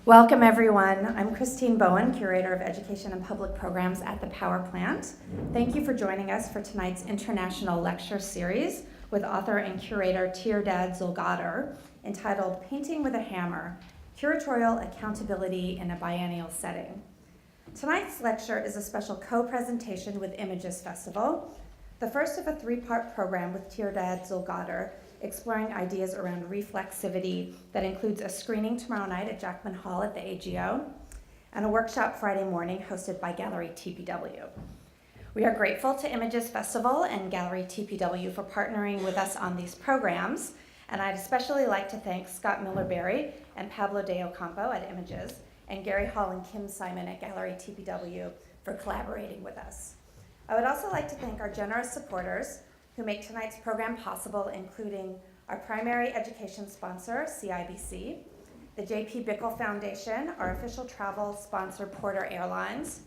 Welcome, everyone. I'm Christine Bowen, Curator of Education and Public Programs at the Power Plant. Thank you for joining us for tonight's International Lecture Series with author and curator Tirdad Zolghadr, entitled Painting with a Hammer, Curatorial Accountability in a Biennial Setting. Tonight's lecture is a special co-presentation with Images Festival, the first of a three-part program with Tirdad Zolghadr, exploring ideas around reflexivity that includes a screening tomorrow night at Jackman Hall at the AGO and a workshop Friday morning hosted by Gallery TPW. We are grateful to Images Festival and Gallery TPW for partnering with us on these programs, and I'd especially like to thank Scott Miller-Berry and Pablo de Ocampo at Images and Gary Hall and Kim Simon at Gallery TPW for collaborating with us. I would also like to thank our generous supporters who make tonight's program possible, including our primary education sponsor, CIBC, the J.P. Bickle Foundation, our official travel sponsor, Porter Airlines,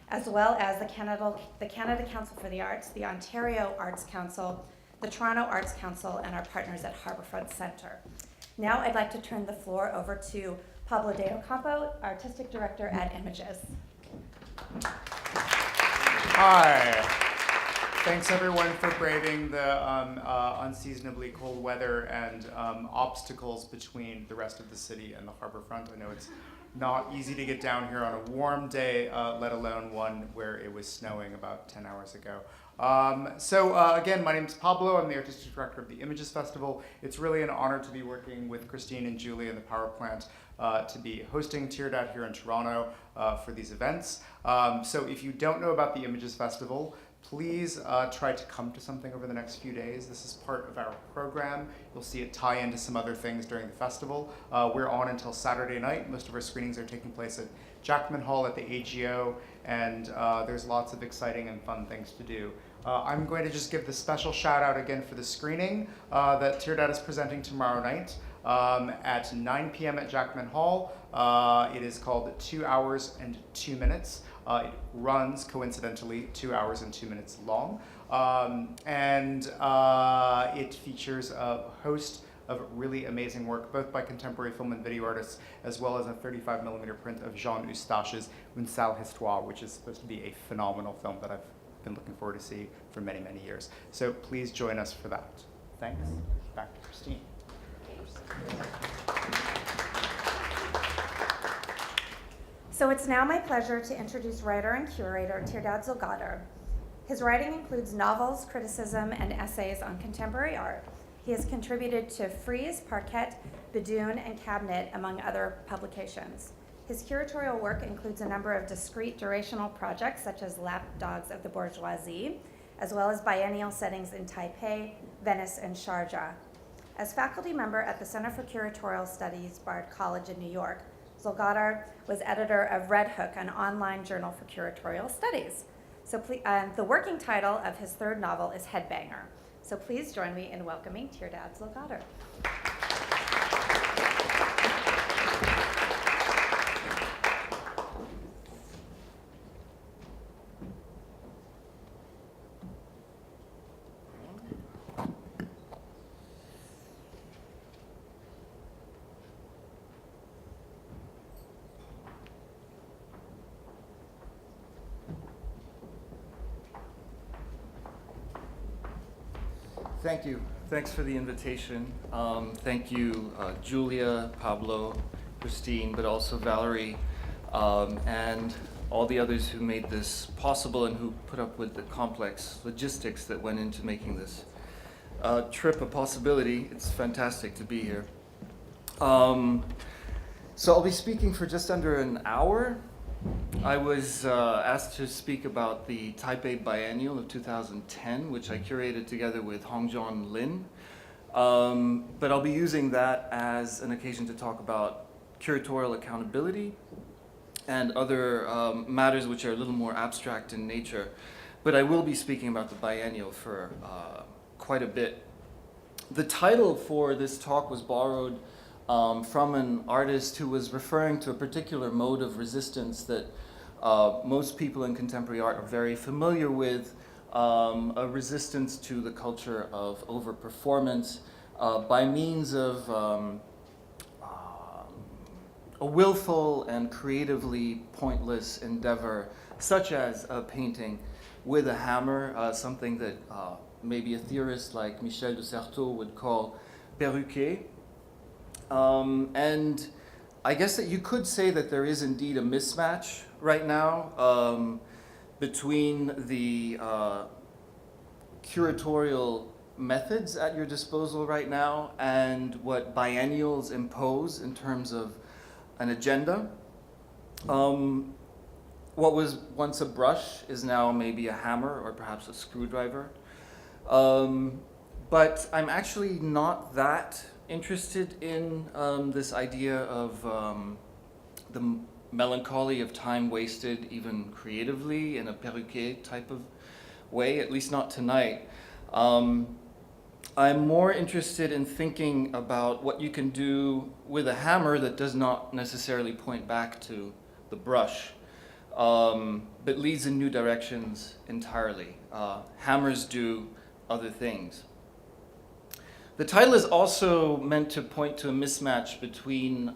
as well as the Canada Council for the Arts, the Ontario Arts Council, the Toronto Arts Council, and our partners at Harbourfront Centre. Now I'd like to turn the floor over to Pablo de Ocampo, Artistic Director at Images. Hi. Thanks everyone for braving the unseasonably cold weather and obstacles between the rest of the city and the harborfront. I know it's not easy to get down here on a warm day, let alone one where it was snowing about 10 hours ago. Again, my name is Pablo. I'm the Artistic Director of the Images Festival. It's really an honor to be working with Christine and Julie and the Power Plant to be hosting Tirdad here in Toronto for these events. So if you don't know about the Images Festival, please try to come to something over the next few days. This is part of our program. You'll see it tie into some other things during the festival. We're on until Saturday night. Most of our screenings are taking place at Jackman Hall at the AGO, and there's lots of exciting and fun things to do. I'm going to just give the special shout out again for the screening that Tirdad is presenting tomorrow night at 9 p.m. at Jackman Hall. It is called 2 hours and 2 minutes. It runs, coincidentally, 2 hours and 2 minutes long. It features a host of really amazing work, both by contemporary film and video artists, as well as a 35mm print of Jean Eustache's Une sale histoire, which is supposed to be a phenomenal film that I've been looking forward to see for many, many years. So please join us for that. Thanks. Back to Christine. So it's now my pleasure to introduce writer and curator Tirdad Zolghadr. His writing includes novels, criticism, and essays on contemporary art. He has contributed to Frieze, Parquet, Bidoon, and Cabinet, among other publications. His curatorial work includes a number of discrete durational projects, such as Lapdogs of the Bourgeoisie, as well as biennial settings in Taipei, Venice, and Sharjah. As faculty member at the Center for Curatorial Studies, Bard College in New York, Zolghadr was editor of Red Hook, an online journal for curatorial studies. So the working title of his third novel is Headbanger. So please join me in welcoming Tirdad Zolghadr. Thank you. Thanks for the invitation. Thank you, Julia, Pablo, Christine, but also Valerie, and all the others who made this possible and who put up with the complex logistics that went into making this trip a possibility. It's fantastic to be here. So I'll be speaking for just under an hour. I was asked to speak about the Taipei Biennial of 2010, which I curated together with Hongjon Lin. But I'll be using that as an occasion to talk about curatorial accountability and other matters which are a little more abstract in nature. But I will be speaking about the biennial for quite a bit. The title for this talk was borrowed from an artist who was referring to a particular mode of resistance that most people in contemporary art are very familiar with, a resistance to the culture of overperformance by means of a willful and creatively pointless endeavor, such as a painting with a hammer, something that maybe a theorist like Michel de Certeau would call perruquet. And I guess that you could say that there is indeed a mismatch right now between the curatorial methods at your disposal right now and what biennials impose in terms of an agenda. What was once a brush is now maybe a hammer or perhaps a screwdriver. But I'm actually not that interested in this idea of the melancholy of time wasted even creatively in a perruquet type of way, at least not tonight. I'm more interested in thinking about what you can do with a hammer that does not necessarily point back to the brush, but leads in new directions entirely. Hammers do other things. The title is also meant to point to a mismatch between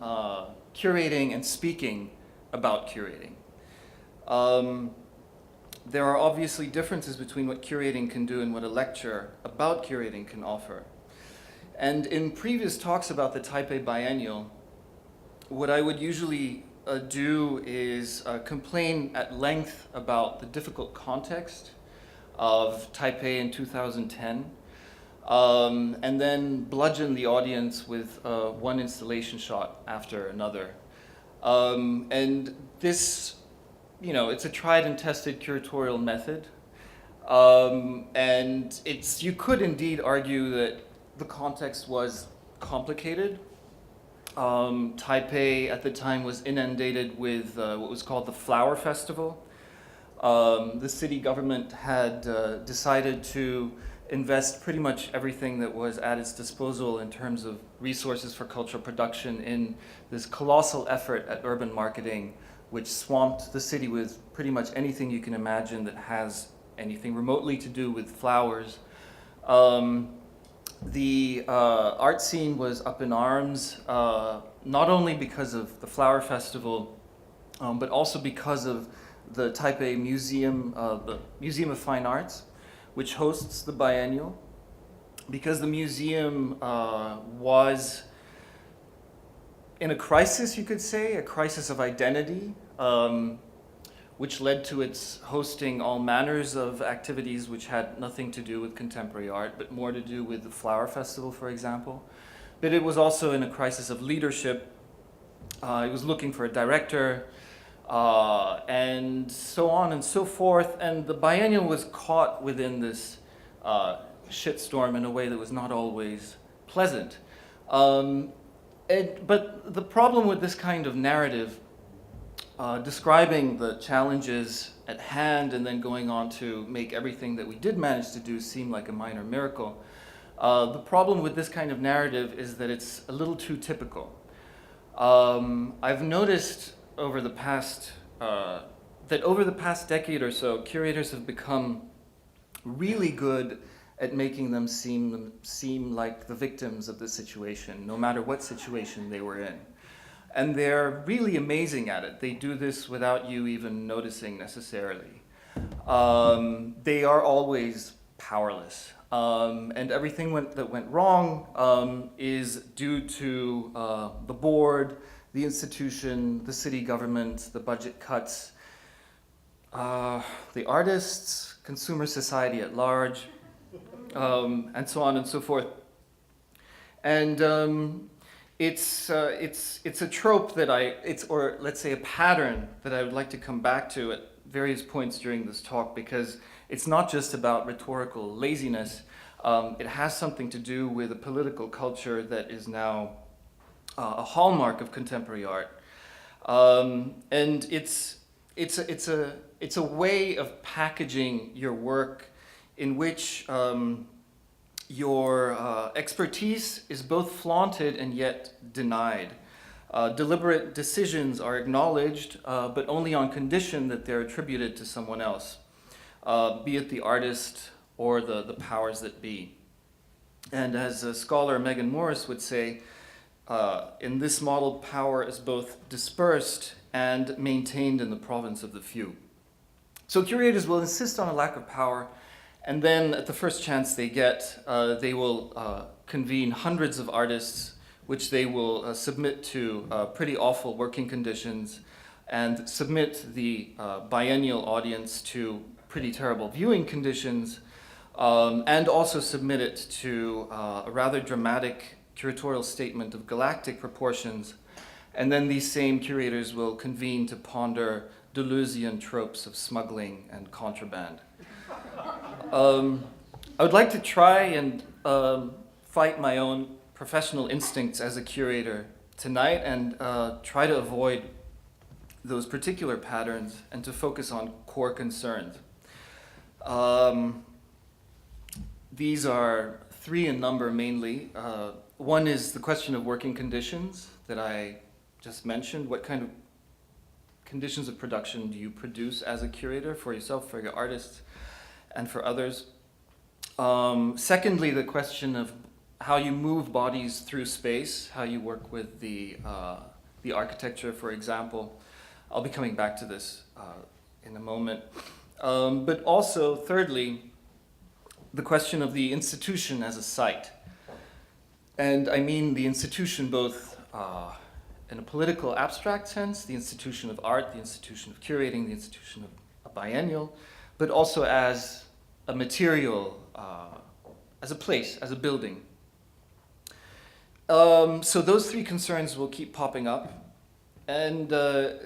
curating and speaking about curating. There are obviously differences between what curating can do and what a lecture about curating can offer. And in previous talks about the Taipei Biennial, what I would usually do is complain at length about the difficult context of Taipei in 2010, and then bludgeon the audience with one installation shot after another. And this, it's a tried and tested curatorial method. And you could indeed argue that the context was complicated. Taipei at the time was inundated with what was called the Flower Festival. The city government had decided to invest pretty much everything that was at its disposal in terms of resources for cultural production in this colossal effort at urban marketing, which swamped the city with pretty much anything you can imagine that has anything remotely to do with flowers. The art scene was up in arms, not only because of the Flower Festival, but also because of the Taipei Museum, the Museum of Fine Arts, which hosts the biennial, because the museum was in a crisis, you could say, a crisis of identity, which led to its hosting all manners of activities which had nothing to do with contemporary art, but more to do with the Flower Festival, for example. But it was also in a crisis of leadership. It was looking for a director, and so on and so forth. And the biennial was caught within this shitstorm in a way that was not always pleasant. But the problem with this kind of narrative, describing the challenges at hand and then going on to make everything that we did manage to do seem like a minor miracle, the problem with this kind of narrative is that it's a little too typical. I've noticed over the past decade or so, curators have become really good at making them seem like the victims of the situation, no matter what situation they were in. And they're really amazing at it. They do this without you even noticing necessarily. They are always powerless. And everything that went wrong is due to the board, the institution, the city government, the budget cuts, the artists, consumer society at large, and so on and so forth. And it's a trope that or let's say a pattern that I would like to come back to at various points during this talk, because it's not just about rhetorical laziness. It has something to do with a political culture that is now a hallmark of contemporary art, and it's a way of packaging your work in which your expertise is both flaunted and yet denied. Deliberate decisions are acknowledged, but only on condition that they're attributed to someone else. be it the artist or the powers that be. And as scholar Megan Morris would say, in this model, power is both dispersed and maintained in the province of the few. So curators will insist on a lack of power, and then at the first chance they get, they will convene hundreds of artists, which they will submit to pretty awful working conditions, and submit the biennial audience to pretty terrible viewing conditions, and also submit it to a rather dramatic curatorial statement of galactic proportions. And then these same curators will convene to ponder Deleuzian tropes of smuggling and contraband. I would like to try and fight my own professional instincts as a curator tonight and try to avoid those particular patterns and to focus on core concerns. These are three in number mainly. One is the question of working conditions that I just mentioned. What kind of conditions of production do you produce as a curator for yourself, for your artists, and for others? Secondly, the question of how you move bodies through space, how you work with the architecture, for example. I'll be coming back to this in a moment. But also, thirdly, the question of the institution as a site. And I mean the institution both in a political abstract sense, the institution of art, the institution of curating, the institution of a biennial, but also as a material, as a place, as a building. So those three concerns will keep popping up. And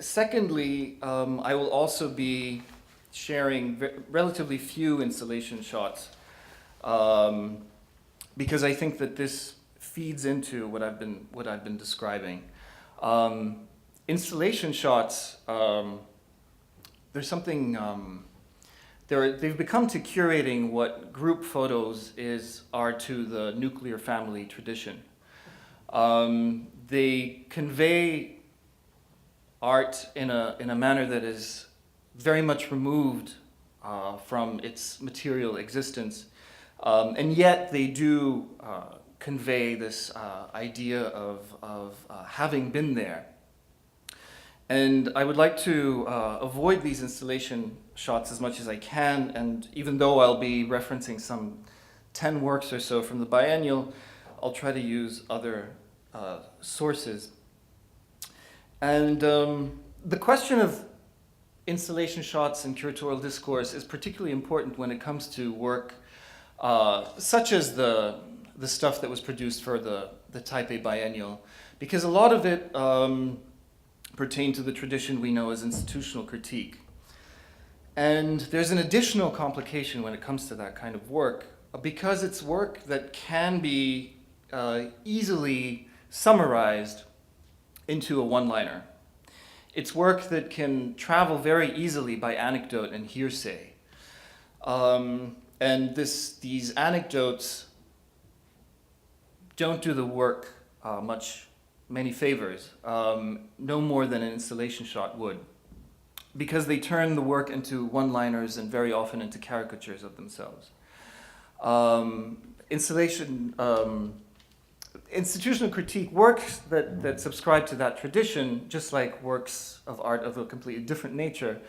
secondly, I will also be sharing relatively few installation shots because I think that this feeds into what I've been describing. Installation shots, there's something, they've become to curating what group photos are to the nuclear family tradition. They convey art in a manner that is very much removed from its material existence, and yet they do convey this idea of having been there. And I would like to avoid these installation shots as much as I can, and even though I'll be referencing some 10 works or so from the biennial, I'll try to use other sources. And the question of installation shots and curatorial discourse is particularly important when it comes to work such as the stuff that was produced for the Taipei Biennial, because a lot of it pertained to the tradition we know as institutional critique. And there's an additional complication when it comes to that kind of work, because it's work that can be easily summarized into a one-liner. It's work that can travel very easily by anecdote and hearsay. And these anecdotes don't do the work many favors, no more than an installation shot would, because they turn the work into one-liners and very often into caricatures of themselves. Institutional critique works that subscribe to that tradition, just like works of art of a completely different nature,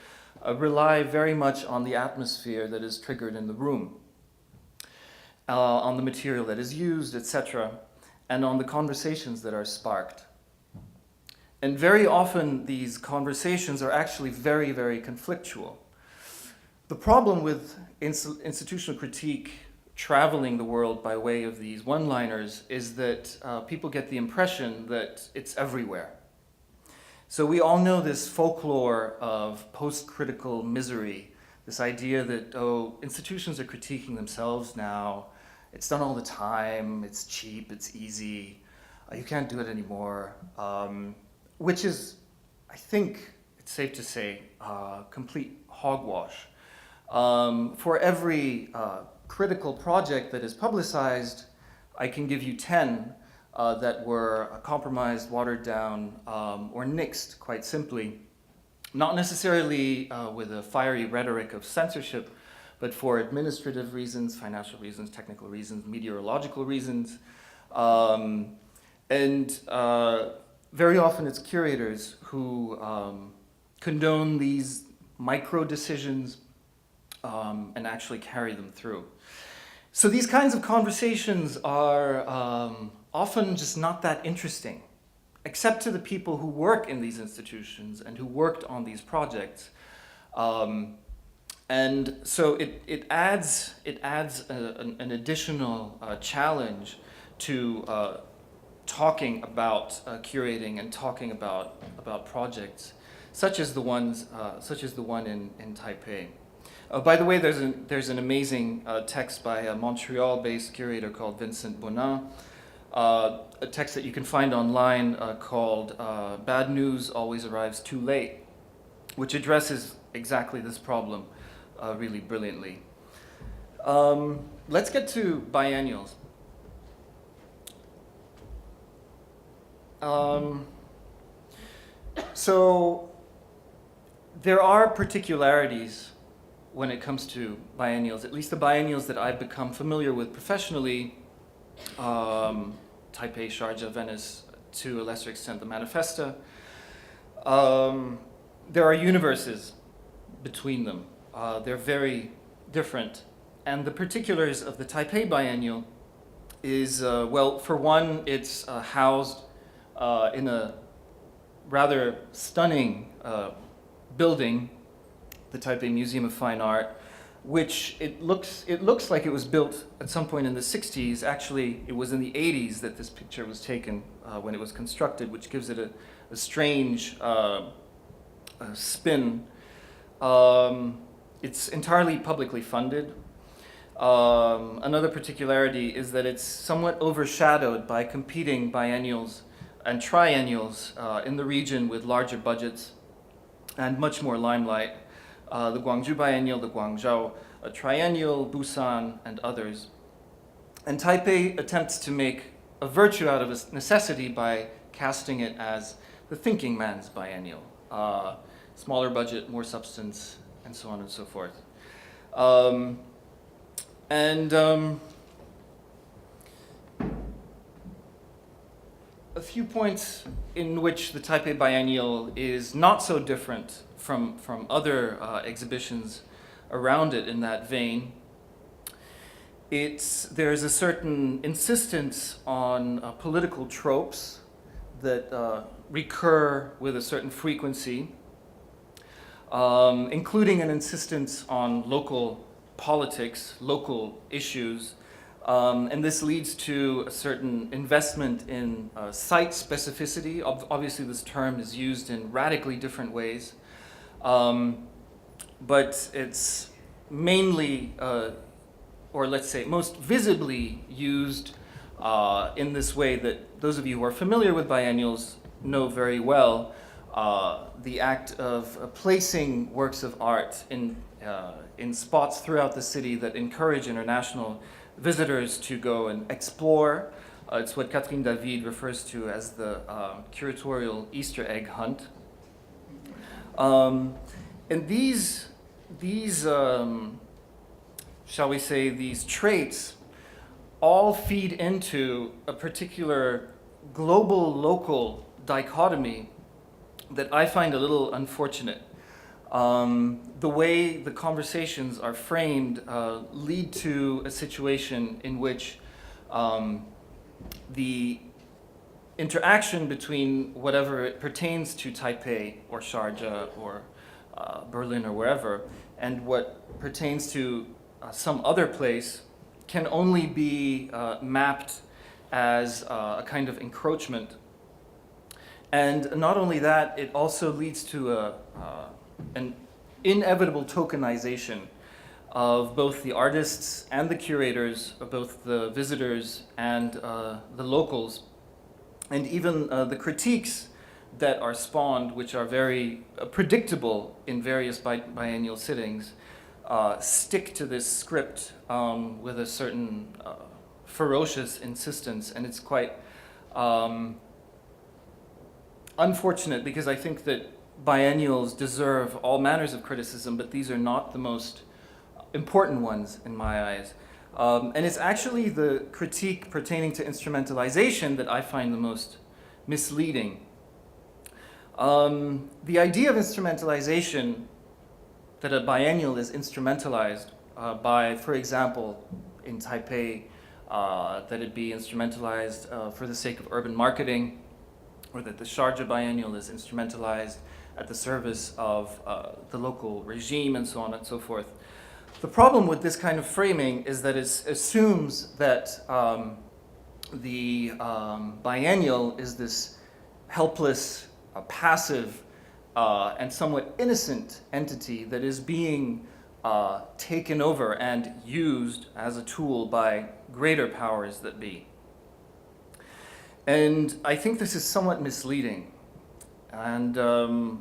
rely very much on the atmosphere that is triggered in the room, on the material that is used, etc., and on the conversations that are sparked. And very often these conversations are actually very, very conflictual. The problem with institutional critique traveling the world by way of these one-liners is that people get the impression that it's everywhere. So we all know this folklore of post-critical misery, this idea that, institutions are critiquing themselves now, it's done all the time, it's cheap, it's easy, you can't do it anymore, which is, I think it's safe to say, complete hogwash. For every critical project that is publicized, I can give you 10 that were compromised, watered down, or nixed, quite simply. Not necessarily with a fiery rhetoric of censorship, but for administrative reasons, financial reasons, technical reasons, meteorological reasons. Very often it's curators who condone these micro decisions and actually carry them through. So these kinds of conversations are often just not that interesting, except to the people who work in these institutions and who worked on these projects. And so it adds an additional challenge to talking about curating and talking about projects, such as the one in Taipei. By the way, there's an amazing text by a Montreal-based curator called Vincent Bonin, a text that you can find online called "Bad News Always Arrives Too Late," which addresses exactly this problem really brilliantly. Let's get to biennials. So there are particularities when it comes to biennials, at least the biennials that I've become familiar with professionally, Taipei, Sharjah, Venice, to a lesser extent the Manifesta. There are universes between them. They're very different. And the particulars of the Taipei biennial is, well, for one, it's housed in a rather stunning building, the Taipei Museum of Fine Art, which it looks like it was built at some point in the 60s. Actually, it was in the 80s that this picture was taken when it was constructed, which gives it a strange spin. It's entirely publicly funded. Another particularity is that it's somewhat overshadowed by competing biennials and triennials in the region with larger budgets and much more limelight. The Guangzhou Biennial, the Guangzhou Triennial, Busan, and others. And Taipei attempts to make a virtue out of a necessity by casting it as the thinking man's biennial. Smaller budget, more substance, and so on and so forth. A few points in which the Taipei Biennial is not so different from other exhibitions around it in that vein. There's a certain insistence on political tropes that recur with a certain frequency, including an insistence on local politics, local issues, and this leads to a certain investment in site specificity. Obviously, this term is used in radically different ways, but it's mainly, or let's say most visibly used in this way that those of you who are familiar with biennials know very well, the act of placing works of art in spots throughout the city that encourage international visitors to go and explore. It's what Catherine David refers to as the curatorial Easter egg hunt. And these shall we say, these traits all feed into a particular global-local dichotomy that I find a little unfortunate. The way the conversations are framed lead to a situation in which the interaction between whatever it pertains to Taipei or Sharjah or Berlin or wherever, and what pertains to some other place can only be mapped as a kind of encroachment. And not only that, it also leads to an inevitable tokenization of both the artists and the curators, of both the visitors and the locals, and even the critiques that are spawned, which are very predictable in various biennial sittings, stick to this script with a certain ferocious insistence, and it's quite unfortunate, because I think that biennials deserve all manners of criticism, but these are not the most important ones in my eyes. And it's actually the critique pertaining to instrumentalization that I find the most misleading. The idea of instrumentalization, that a biennial is instrumentalized by, for example, in Taipei, that it be instrumentalized for the sake of urban marketing, or that the Sharjah biennial is instrumentalized at the service of the local regime, and so on and so forth. The problem with this kind of framing is that it assumes that the biennial is this helpless, passive, and somewhat innocent entity that is being taken over and used as a tool by greater powers that be. And I think this is somewhat misleading. And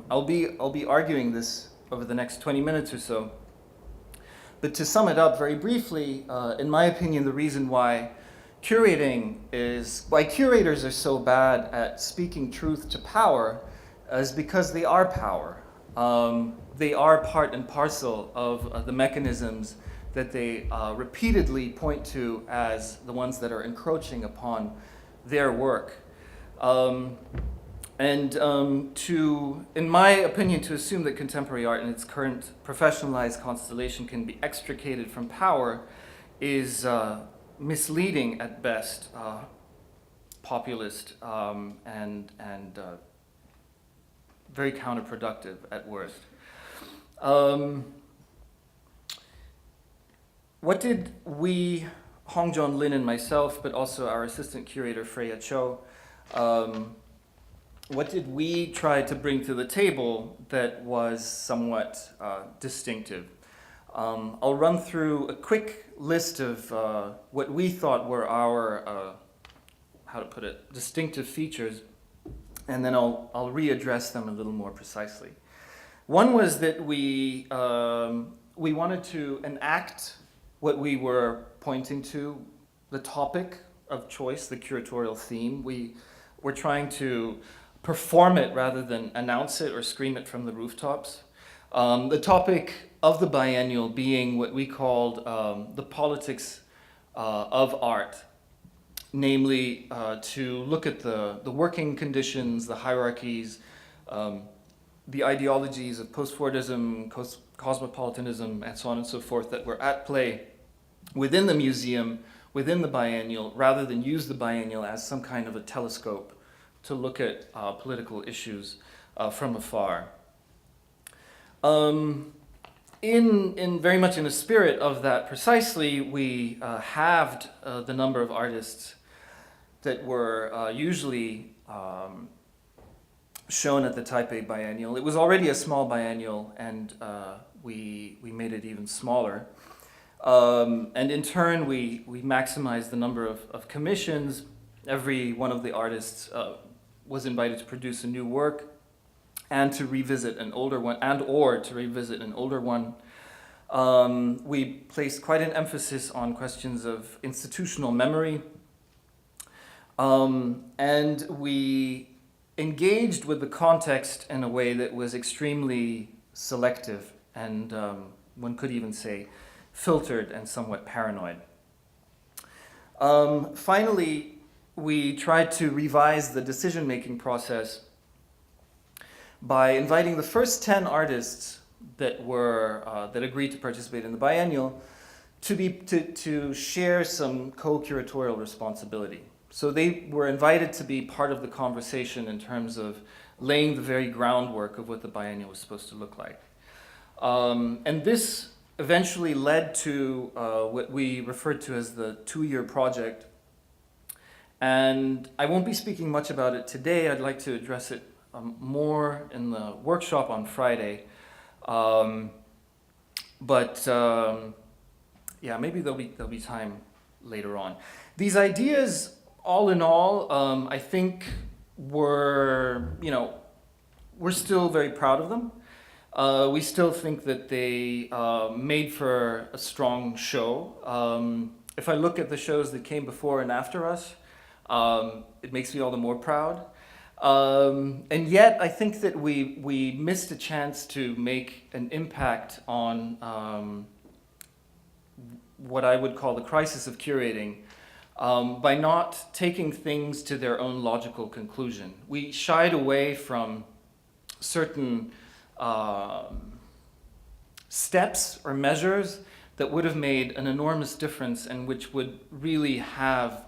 I'll be arguing this over the next 20 minutes or so. But to sum it up very briefly, in my opinion, the reason why curators are so bad at speaking truth to power is because they are power. They are part and parcel of the mechanisms that they repeatedly point to as the ones that are encroaching upon their work. In my opinion, to assume that contemporary art in its current professionalized constellation can be extricated from power is misleading at best, populist, and very counterproductive at worst. What did we, Hong Jong Lin and myself, but also our assistant curator Freya Cho, what did we try to bring to the table that was somewhat distinctive? I'll run through a quick list of what we thought were our, distinctive features, and then I'll readdress them a little more precisely. One was that we wanted to enact what we were pointing to, the topic of choice, the curatorial theme. We were trying to perform it rather than announce it or scream it from the rooftops. The topic of the biennial being what we called the politics of art, namely to look at the working conditions, the hierarchies, the ideologies of post-Fordism, cosmopolitanism, and so on and so forth that were at play within the museum, within the biennial, rather than use the biennial as some kind of a telescope to look at political issues from afar. In very much in the spirit of that precisely, we halved the number of artists that were usually shown at the Taipei Biennial. It was already a small biennial, and we made it even smaller. And in turn, we maximized the number of commissions. Every one of the artists was invited to produce a new work and to revisit an older one, or to revisit an older one. We placed quite an emphasis on questions of institutional memory. And we engaged with the context in a way that was extremely selective and one could even say filtered and somewhat paranoid. Finally, we tried to revise the decision-making process by inviting the first 10 artists that agreed to participate in the biennial to share some co-curatorial responsibility. So they were invited to be part of the conversation in terms of laying the very groundwork of what the biennial was supposed to look like. And this eventually led to what we referred to as the 2-year project. And I won't be speaking much about it today. I'd like to address it more in the workshop on Friday. Maybe there'll be time later on. These ideas, all in all, I think we're still very proud of them. We still think that they made for a strong show. If I look at the shows that came before and after us, it makes me all the more proud. And yet, I think that we missed a chance to make an impact on what I would call the crisis of curating by not taking things to their own logical conclusion. We shied away from certain steps or measures that would have made an enormous difference and which would really have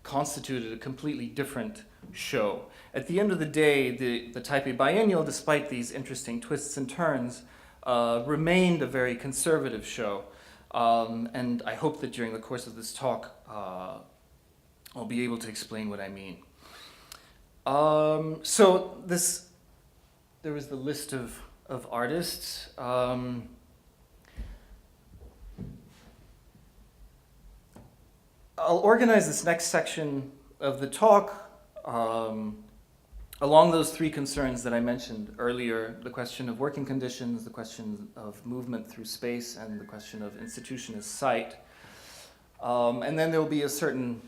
constituted a completely different show. At the end of the day, the Taipei Biennial, despite these interesting twists and turns, remained a very conservative show. And I hope that during the course of this talk, I'll be able to explain what I mean. So there was the list of artists. I'll organize this next section of the talk along those three concerns that I mentioned earlier: the question of working conditions, the question of movement through space, and the question of institution as site. And then there will be a certain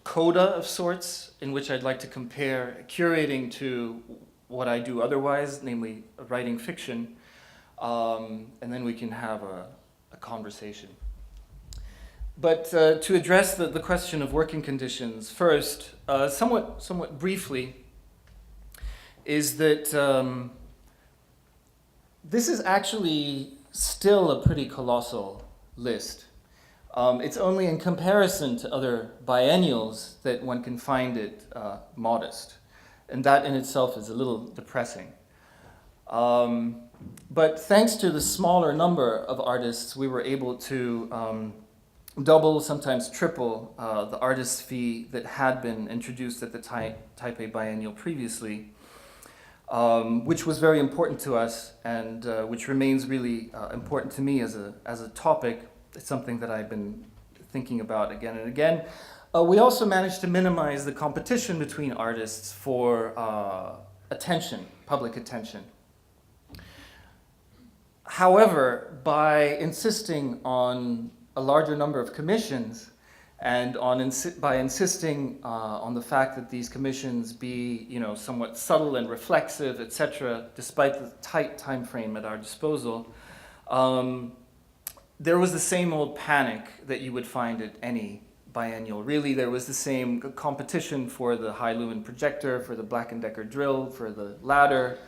coda of sorts in which I'd like to compare curating to what I do otherwise, namely writing fiction, and then we can have a conversation. But to address the question of working conditions first, somewhat briefly, is that this is actually still a pretty colossal list. It's only in comparison to other biennials that one can find it modest. And that in itself is a little depressing. But thanks to the smaller number of artists, we were able to double, sometimes triple, the artist fee that had been introduced at the Taipei Biennial previously, which was very important to us and which remains really important to me as a topic. It's something that I've been thinking about again and again. We also managed to minimize the competition between artists for attention, public attention. However, by insisting on a larger number of commissions and by insisting on the fact that these commissions be, somewhat subtle and reflexive, etc., despite the tight time frame at our disposal, there was the same old panic that you would find at any biennial. Really, there was the same competition for the high lumen projector, for the Black & Decker drill, for the ladder,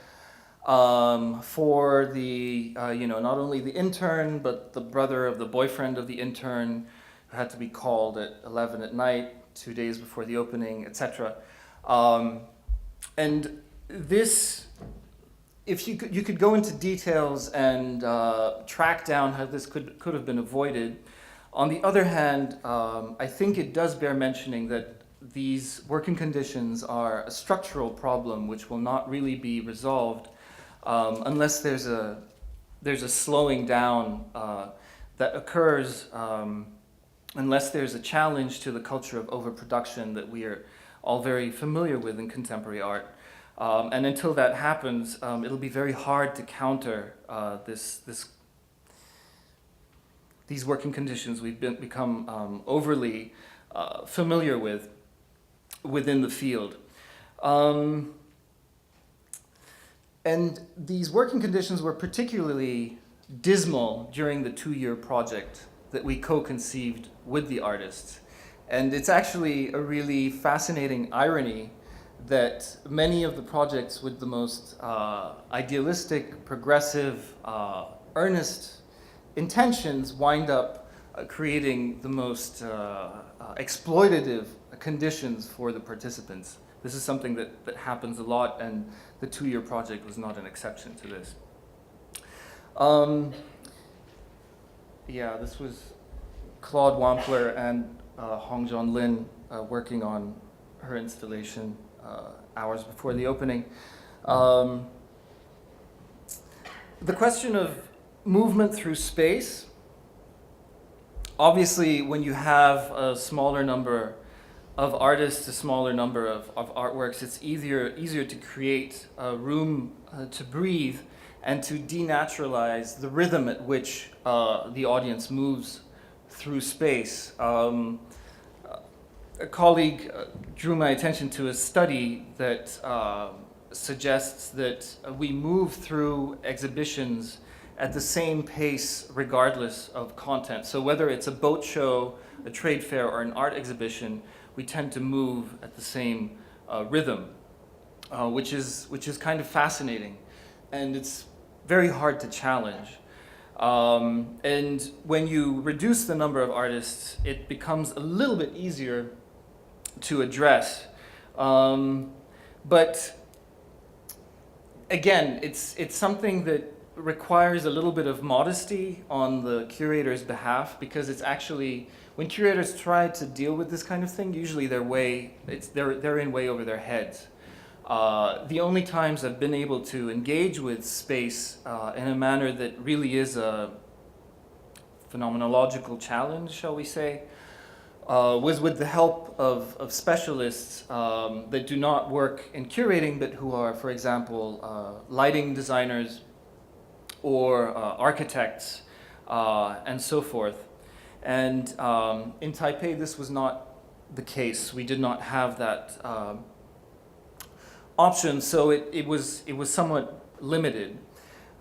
for the, not only the intern, but the brother of the boyfriend of the intern who had to be called at 11 at night, 2 days before the opening, etc. And this, if you could go into details and track down how this could have been avoided. On the other hand, I think it does bear mentioning that these working conditions are a structural problem which will not really be resolved unless there's a slowing down that occurs, unless there's a challenge to the culture of overproduction that we are all very familiar with in contemporary art. And until that happens, it'll be very hard to counter these working conditions we've become overly familiar with within the field. And these working conditions were particularly dismal during the 2-year project that we co-conceived with the artists. And it's actually a really fascinating irony that many of the projects with the most idealistic, progressive, earnest intentions wind up creating the most exploitative conditions for the participants. This is something that happens a lot, and the 2-year project was not an exception to this. This was Claude Wampler and Hong John Lin working on her installation hours before the opening. The question of movement through space, obviously when you have a smaller number of artists, a smaller number of artworks, it's easier to create room to breathe and to denaturalize the rhythm at which the audience moves through space. A colleague drew my attention to a study that suggests that we move through exhibitions at the same pace regardless of content. So whether it's a boat show, a trade fair, or an art exhibition, we tend to move at the same rhythm, which is kind of fascinating, and it's very hard to challenge. And when you reduce the number of artists, it becomes a little bit easier to address. But again, it's something that requires a little bit of modesty on the curator's behalf, because it's actually, when curators try to deal with this kind of thing, usually they're in way over their heads. The only times I've been able to engage with space in a manner that really is a phenomenological challenge, shall we say, was with the help of specialists that do not work in curating, but who are, for example, lighting designers or architects and so forth. And in Taipei, this was not the case. We did not have that option, so it was somewhat limited.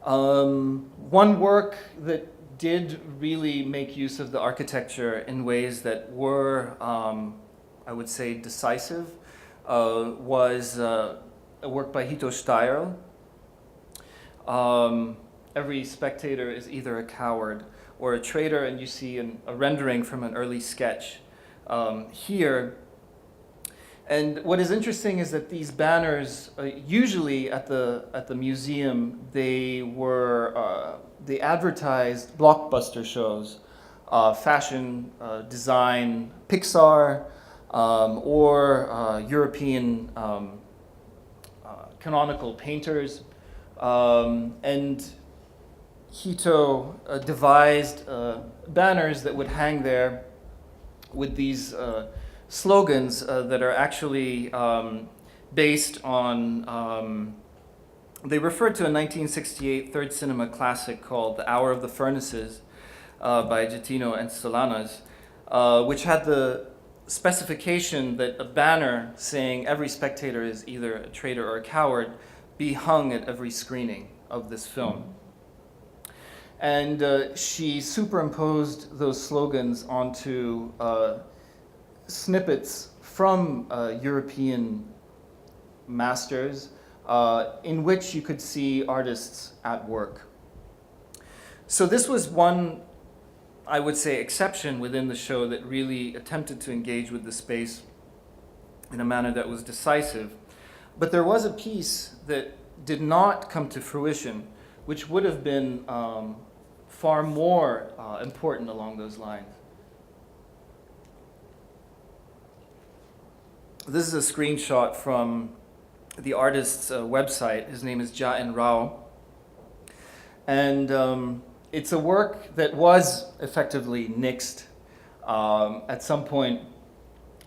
One work that did really make use of the architecture in ways that were, I would say, decisive, was a work by Hito Steyer. Every spectator is either a coward or a traitor, and you see a rendering from an early sketch here. And what is interesting is that these banners, usually at the museum, they advertised blockbuster shows, fashion, design, Pixar, or European canonical painters. And Hito devised banners that would hang there with these slogans that are actually based on, they referred to a 1968 third cinema classic called The Hour of the Furnaces by Getino and Solanas, which had the specification that a banner saying every spectator is either a traitor or a coward be hung at every screening of this film. And she superimposed those slogans onto snippets from European masters in which you could see artists at work. So this was one, I would say, exception within the show that really attempted to engage with the space in a manner that was decisive. But there was a piece that did not come to fruition, which would have been far more important along those lines. This is a screenshot from the artist's website. His name is Jia Rao. And it's a work that was effectively nixed at some point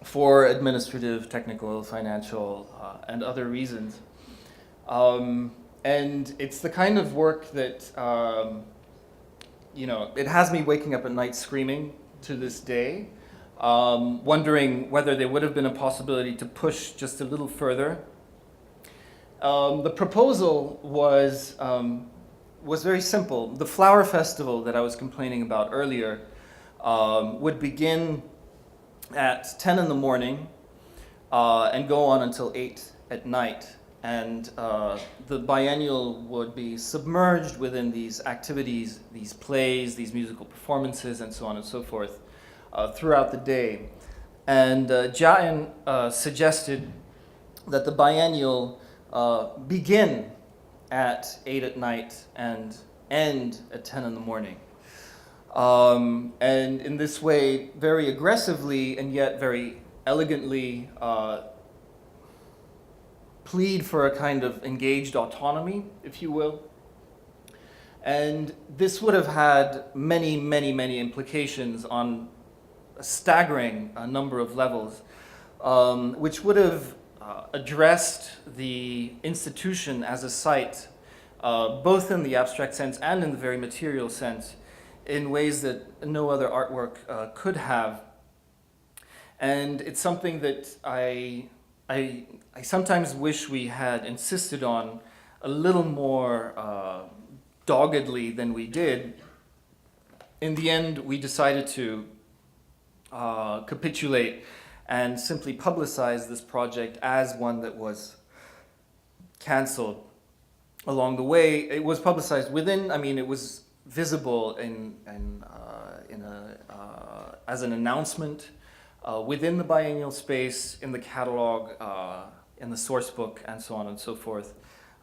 for administrative, technical, financial, and other reasons. And it's the kind of work that, it has me waking up at night screaming to this day, wondering whether there would have been a possibility to push just a little further. The proposal was very simple. The flower festival that I was complaining about earlier would begin at 10 in the morning and go on until 8 at night. And the biennial would be submerged within these activities, these plays, these musical performances, and so on and so forth throughout the day. And Jia suggested that the biennial begin at 8 at night and end at 10 in the morning. And in this way, very aggressively and yet very elegantly plead for a kind of engaged autonomy, if you will. And this would have had many, many, many implications on a staggering number of levels, which would have addressed the institution as a site, both in the abstract sense and in the very material sense, in ways that no other artwork could have. And it's something that I sometimes wish we had insisted on a little more doggedly than we did, in the end we decided to capitulate and simply publicize this project as one that was canceled. Along the way, it was publicized within, I mean, it was visible as an announcement within the biennial space, in the catalog, in the source book, and so on and so forth.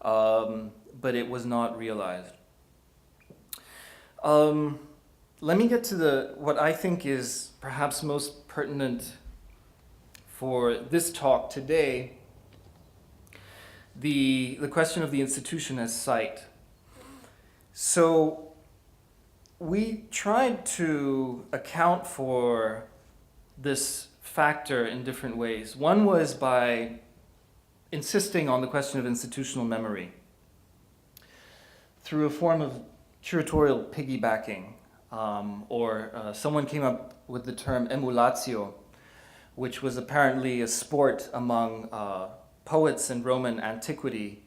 But it was not realized. Let me get to what I think is perhaps most pertinent for this talk today, the question of the institution as site. So we tried to account for this factor in different ways. One was by insisting on the question of institutional memory through a form of curatorial piggybacking, or someone came up with the term emulatio, which was apparently a sport among poets in Roman antiquity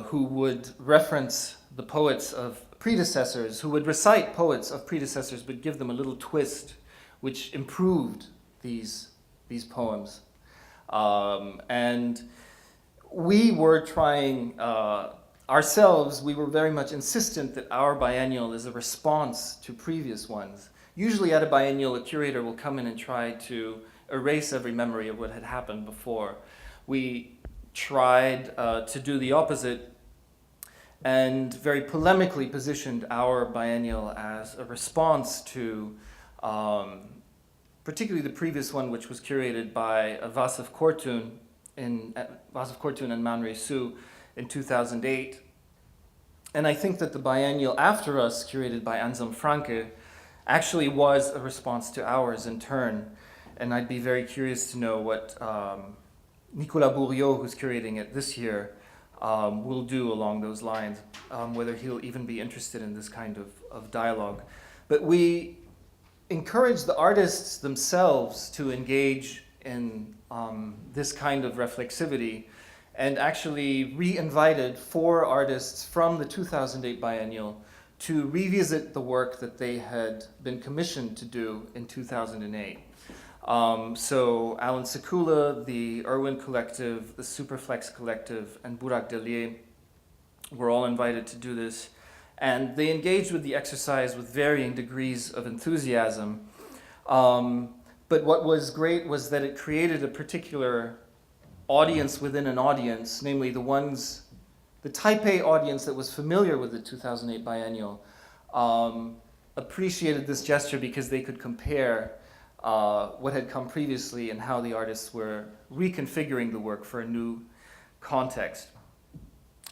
who would reference the poets of predecessors, who would recite poets of predecessors but give them a little twist which improved these poems. And we were trying ourselves, we were very much insistent that our biennial is a response to previous ones. Usually at a biennial, a curator will come in and try to erase every memory of what had happened before. We tried to do the opposite and very polemically positioned our biennial as a response to particularly the previous one, which was curated by Václav Kortún and Man Rey-Sue in 2008. And I think that the biennial after us, curated by Anselm Franke, actually was a response to ours in turn. And I'd be very curious to know what Nicolas Bourriot, who's curating it this year, will do along those lines, whether he'll even be interested in this kind of dialogue. But we encourage the artists themselves to engage in this kind of reflexivity, and actually re-invited 4 artists from the 2008 biennial to revisit the work that they had been commissioned to do in 2008. So Alan Sekula, the Irwin Collective, the Superflex Collective, and Burak Delier were all invited to do this. And they engaged with the exercise with varying degrees of enthusiasm. But what was great was that it created a particular audience within an audience, namely the Type A audience that was familiar with the 2008 biennial, appreciated this gesture because they could compare what had come previously and how the artists were reconfiguring the work for a new context.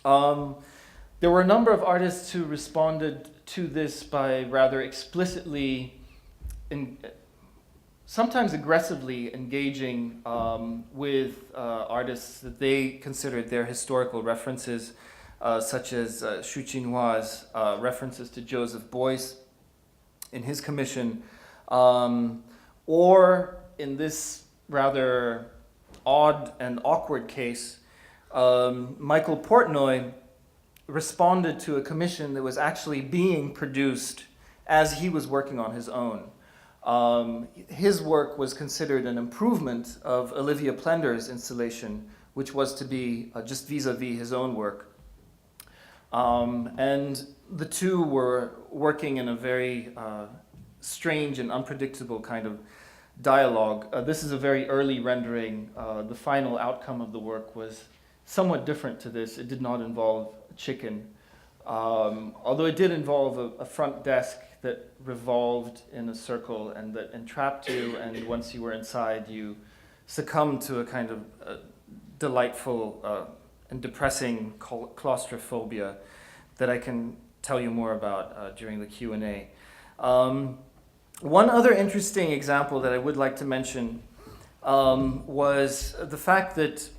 There were a number of artists who responded to this by rather explicitly, sometimes aggressively engaging with artists that they considered their historical references, such as Xu Qinhua's references to Joseph Beuys in his commission, or in this rather odd and awkward case, Michael Portnoy responded to a commission that was actually being produced as he was working on his own. His work was considered an improvement of Olivia Plender's installation, which was to be just vis-a-vis his own work. And the two were working in a very strange and unpredictable kind of dialogue. This is a very early rendering. The final outcome of the work was somewhat different to this. It did not involve a chicken, although it did involve a front desk that revolved in a circle and that entrapped you, and once you were inside, you succumbed to a kind of delightful and depressing claustrophobia that I can tell you more about during the Q&A. One other interesting example that I would like to mention was the fact that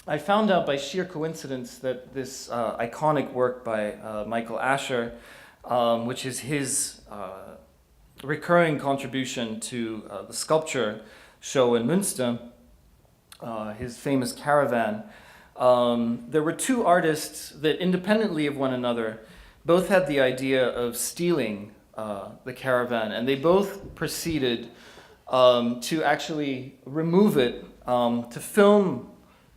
I found out by sheer coincidence that this iconic work by Michael Asher, which is his recurring contribution to the sculpture show in Münster, his famous Caravan. There were two artists that independently of one another both had the idea of stealing the caravan, and they both proceeded to actually remove it, to film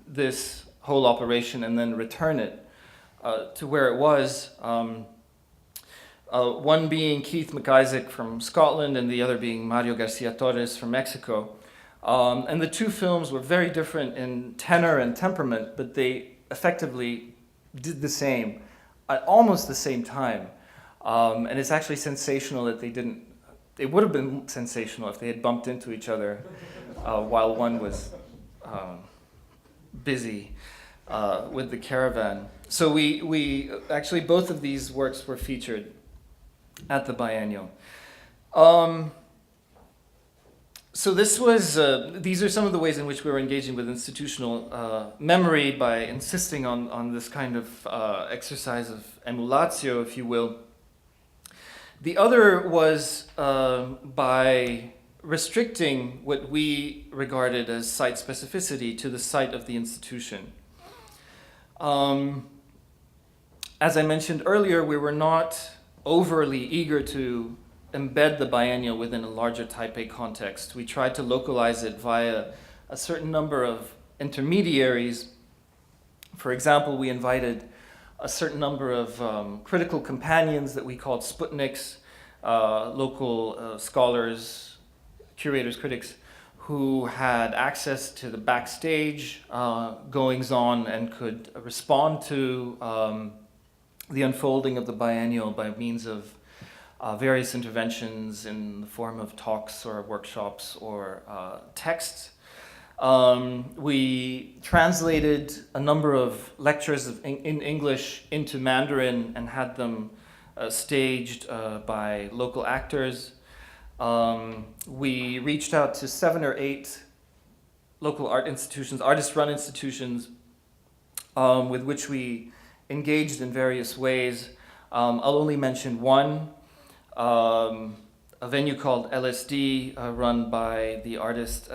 this whole operation and then return it to where it was. One being Keith McIsaac from Scotland and the other being Mario Garcia Torres from Mexico. And the two films were very different in tenor and temperament, but they effectively did the same at almost the same time. And it's actually sensational that they didn't. It would have been sensational if they had bumped into each other while one was busy with the caravan. So we actually, both of these works were featured at the biennial. So this was, these are some of the ways in which we were engaging with institutional memory by insisting on this kind of exercise of emulatio, if you will. The other was by restricting what we regarded as site specificity to the site of the institution. As I mentioned earlier, we were not overly eager to embed the biennial within a larger Taipei context. We tried to localize it via a certain number of intermediaries. For example, we invited a certain number of critical companions that we called Sputniks, local scholars, curators, critics, who had access to the backstage goings-on and could respond to the unfolding of the biennial by means of various interventions in the form of talks or workshops or texts. We translated a number of lectures in English into Mandarin and had them staged by local actors. We reached out to 7 or 8 local art institutions, artist-run institutions, with which we engaged in various ways. I'll only mention one, a venue called LSD, run by the artist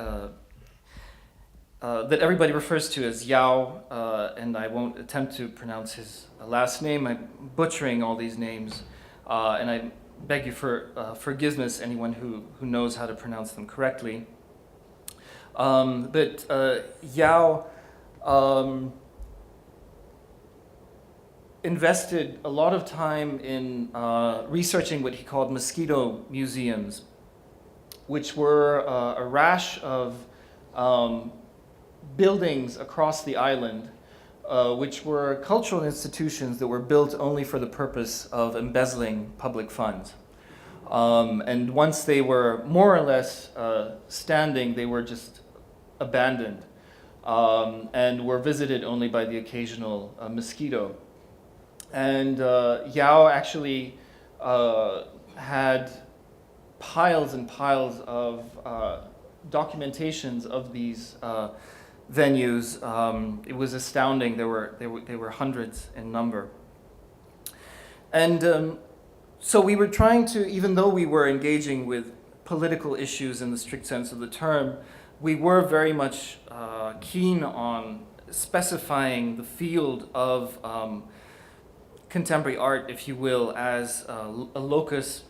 that everybody refers to as Yao, and I won't attempt to pronounce his last name. I'm butchering all these names, and I beg you for forgiveness, anyone who knows how to pronounce them correctly. But Yao invested a lot of time in researching what he called mosquito museums, which were a rash of buildings across the island, which were cultural institutions that were built only for the purpose of embezzling public funds. And once they were more or less standing, they were just abandoned and were visited only by the occasional mosquito. And Yao actually had piles and piles of documentations of these venues. It was astounding. There were hundreds in number. And so we were trying to, even though we were engaging with political issues in the strict sense of the term, we were very much keen on specifying the field of contemporary art, if you will, as a locus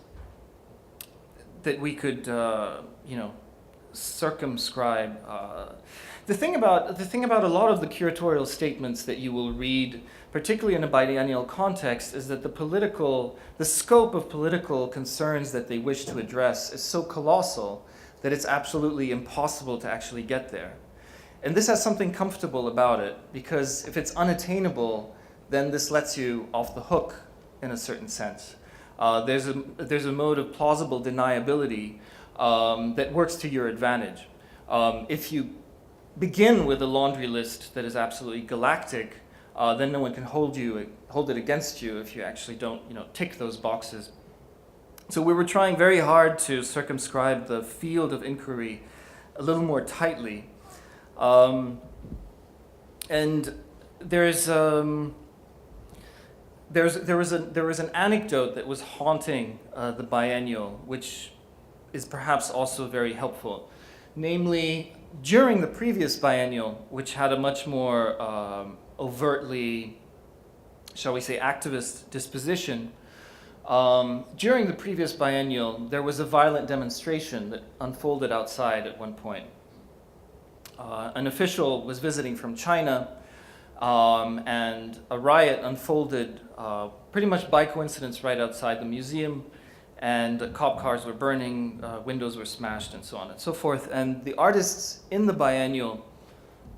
that we could, circumscribe. The thing about a lot of the curatorial statements that you will read, particularly in a biennial context, is that the scope of political concerns that they wish to address is so colossal that it's absolutely impossible to actually get there. And this has something comfortable about it, because if it's unattainable, then this lets you off the hook in a certain sense. There's a mode of plausible deniability that works to your advantage. If you begin with a laundry list that is absolutely galactic, then no one can hold it against you if you actually don't, tick those boxes. So we were trying very hard to circumscribe the field of inquiry a little more tightly, and there was an anecdote that was haunting the biennial, which is perhaps also very helpful. Namely, during the previous biennial, which had a much more overtly shall we say, activist disposition, during the previous biennial, there was a violent demonstration that unfolded outside at one point. An official was visiting from China, and a riot unfolded pretty much by coincidence right outside the museum, and cop cars were burning, windows were smashed, and so on and so forth. And the artists in the biennial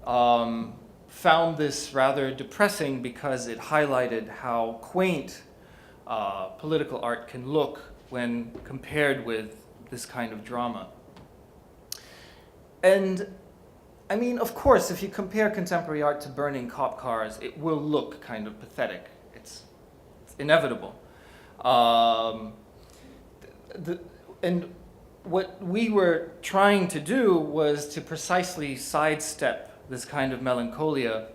found this rather depressing because it highlighted how quaint political art can look when compared with this kind of drama. And I mean, of course, if you compare contemporary art to burning cop cars, it will look kind of pathetic. It's inevitable. And what we were trying to do was to precisely sidestep this kind of melancholia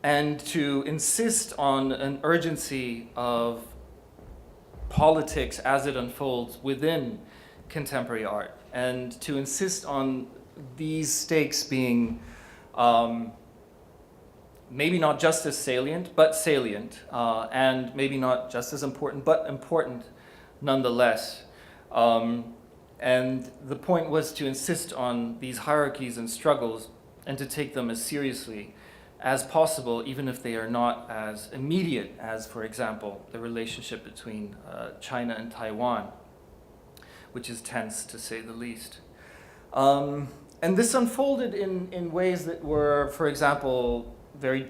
and to insist on an urgency of politics as it unfolds within contemporary art, and to insist on these stakes being maybe not just as salient, but salient, and maybe not just as important, but important nonetheless. And the point was to insist on these hierarchies and struggles and to take them as seriously as possible, even if they are not as immediate as, for example, the relationship between China and Taiwan, which is tense to say the least. And this unfolded in ways that were, for example, very,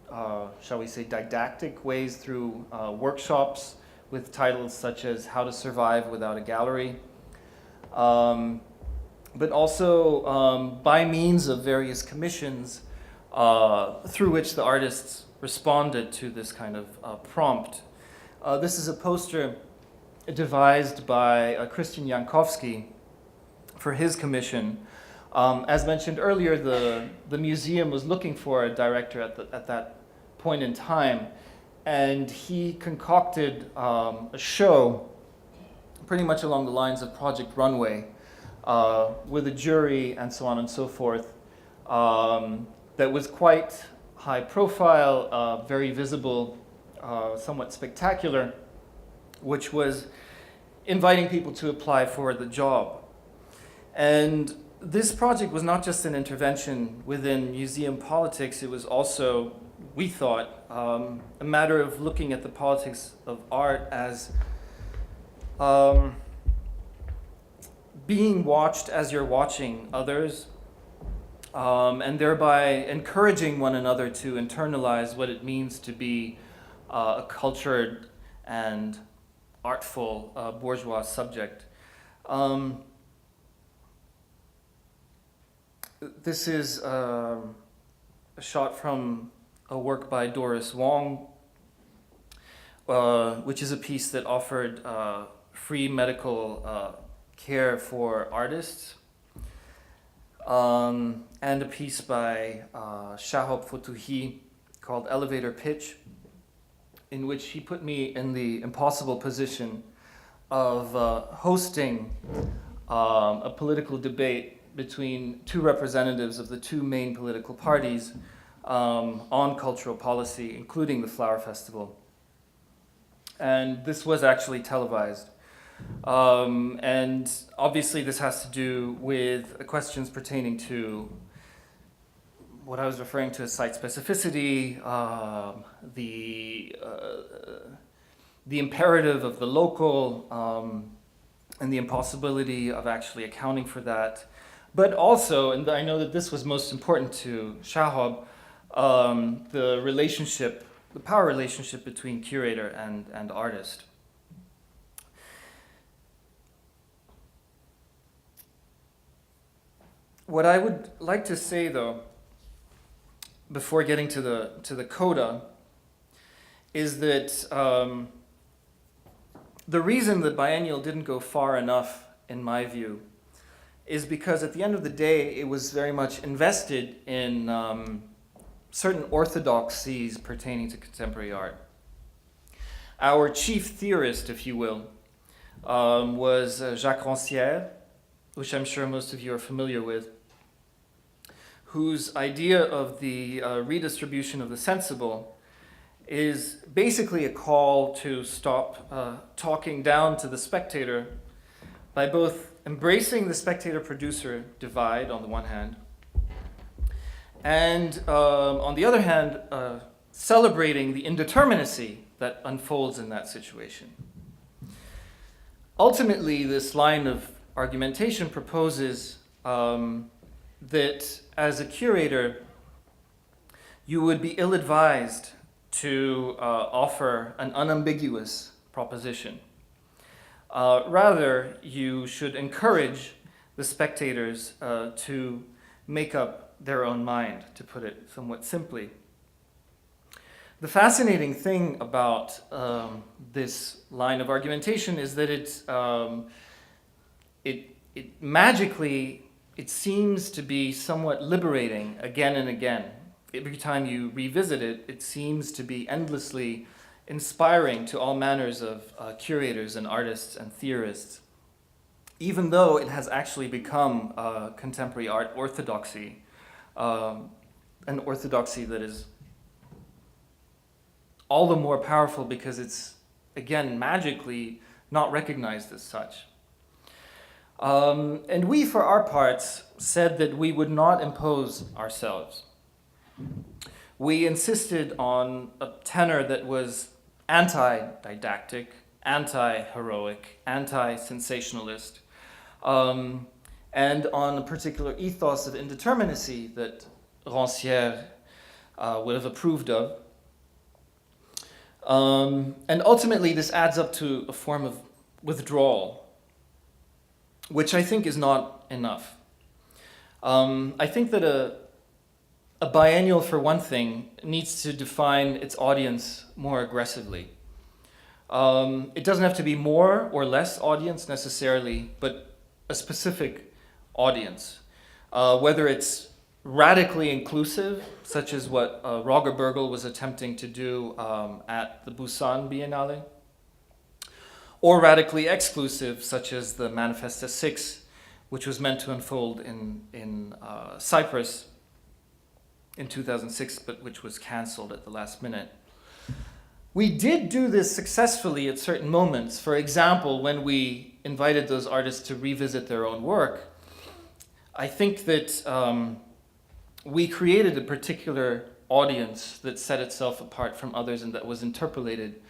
shall we say, didactic ways through workshops with titles such as How to Survive Without a Gallery, but also by means of various commissions through which the artists responded to this kind of prompt. This is a poster devised by Christian Jankowski for his commission. As mentioned earlier, the museum was looking for a director at that point in time, and he concocted a show pretty much along the lines of Project Runway, with a jury and so on and so forth, that was quite high profile, very visible, somewhat spectacular, which was inviting people to apply for the job. And this project was not just an intervention within museum politics, it was also, we thought, a matter of looking at the politics of art as being watched as you're watching others, and thereby encouraging one another to internalize what it means to be a cultured and artful bourgeois subject. This is a shot from a work by Doris Wong, which is a piece that offered free medical care for artists, and a piece by Shahab Fotuhi called Elevator Pitch, in which he put me in the impossible position of hosting a political debate between two representatives of the two main political parties on cultural policy, including the Flower Festival. And this was actually televised. And obviously this has to do with questions pertaining to what I was referring to as site specificity, the imperative of the local, and the impossibility of actually accounting for that. But also, and I know that this was most important to Shahab, the relationship, the power relationship between curator and artist. What I would like to say, though, before getting to the coda, is that the reason the biennial didn't go far enough, in my view, is because at the end of the day, it was very much invested in certain orthodoxies pertaining to contemporary art. Our chief theorist, if you will, was Jacques Rancière, which I'm sure most of you are familiar with, whose idea of the redistribution of the sensible is basically a call to stop talking down to the spectator by both embracing the spectator-producer divide on the one hand, and on the other hand, celebrating the indeterminacy that unfolds in that situation. Ultimately, this line of argumentation proposes that as a curator, you would be ill-advised to offer an unambiguous proposition. Rather, you should encourage the spectators to make up their own mind, to put it somewhat simply. The fascinating thing about this line of argumentation is that it magically, it seems to be somewhat liberating again and again. Every time you revisit it, it seems to be endlessly inspiring to all manners of curators and artists and theorists, even though it has actually become contemporary art orthodoxy, an orthodoxy that is all the more powerful because it's, again, magically not recognized as such. And we, for our parts, said that we would not impose ourselves. We insisted on a tenor that was anti-didactic, anti-heroic, anti-sensationalist, and on a particular ethos of indeterminacy that Rancière would have approved of. And ultimately, this adds up to a form of withdrawal, which I think is not enough. I think that a biennial, for one thing, needs to define its audience more aggressively. It doesn't have to be more or less audience necessarily, but a specific audience. Whether it's radically inclusive, such as what Roger Bergel was attempting to do at the Busan Biennale, or radically exclusive, such as the Manifesta 6, which was meant to unfold in Cyprus in 2006, but which was canceled at the last minute. We did do this successfully at certain moments. For example, when we invited those artists to revisit their own work, I think that we created a particular audience that set itself apart from others and that was interpolated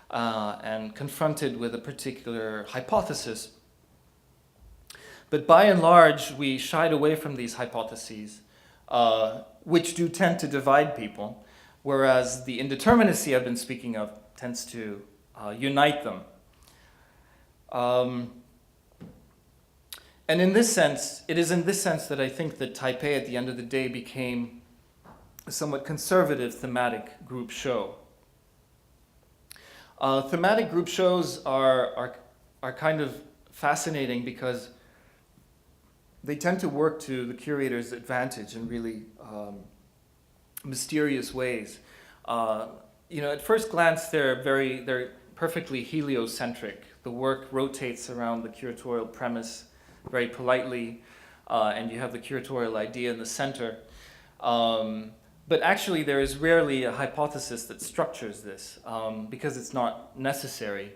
and confronted with a particular hypothesis. But by and large, we shied away from these hypotheses, which do tend to divide people, whereas the indeterminacy I've been speaking of tends to unite them. And in this sense, it is in this sense that I think that Taipei at the end of the day became a somewhat conservative thematic group show. Thematic group shows are kind of fascinating because they tend to work to the curator's advantage in really mysterious ways. At first glance, they're perfectly heliocentric. The work rotates around the curatorial premise very politely, and you have the curatorial idea in the center. But actually, there is rarely a hypothesis that structures this because it's not necessary.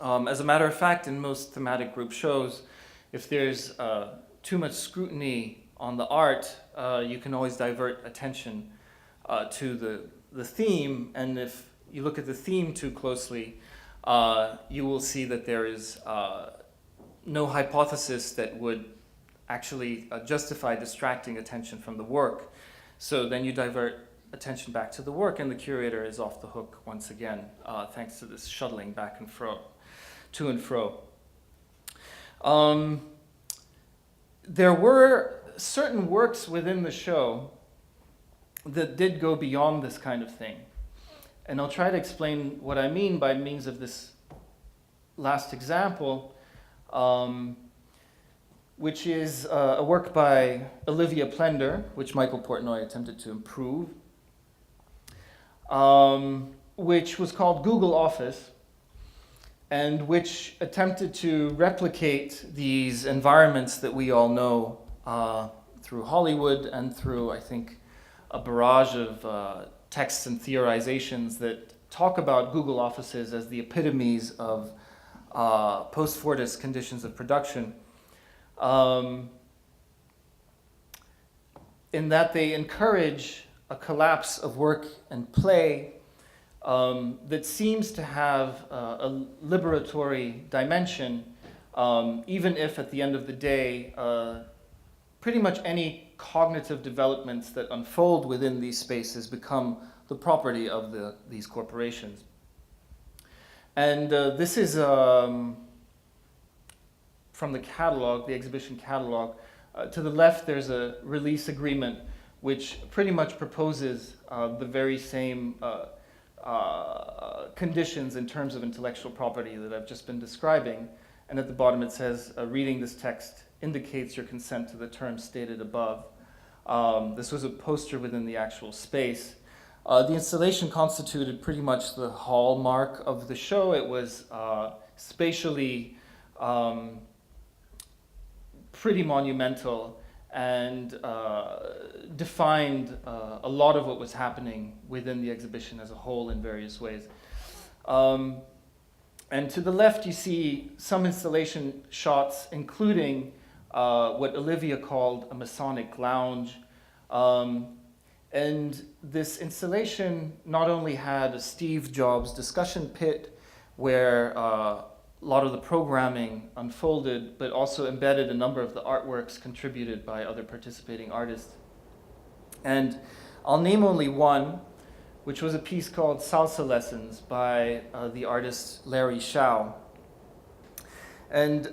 As a matter of fact, in most thematic group shows, if there's too much scrutiny on the art, you can always divert attention to the theme, and if you look at the theme too closely, you will see that there is no hypothesis that would actually justify distracting attention from the work. So then you divert attention back to the work, and the curator is off the hook once again, thanks to this shuttling back and fro, to and fro. There were certain works within the show that did go beyond this kind of thing. And I'll try to explain what I mean by means of this last example, which is a work by Olivia Plender, which Michael Portnoy attempted to improve, which was called Google Office, and which attempted to replicate these environments that we all know through Hollywood and through, I think, a barrage of texts and theorizations that talk about Google offices as the epitomes of post-Fordist conditions of production, in that they encourage a collapse of work and play that seems to have a liberatory dimension, even if at the end of the day, pretty much any cognitive developments that unfold within these spaces become the property of these corporations. And this is from the catalog, the exhibition catalog. To the left, there's a release agreement which pretty much proposes the very same conditions in terms of intellectual property that I've just been describing. And at the bottom it says, reading this text indicates your consent to the terms stated above. This was a poster within the actual space. The installation constituted pretty much the hallmark of the show. It was spatially pretty monumental and defined a lot of what was happening within the exhibition as a whole in various ways. And to the left, you see some installation shots, including what Olivia called a Masonic lounge. And this installation not only had a Steve Jobs discussion pit where a lot of the programming unfolded, but also embedded a number of the artworks contributed by other participating artists. And I'll name only one, which was a piece called Salsa Lessons by the artist Larry Shao. And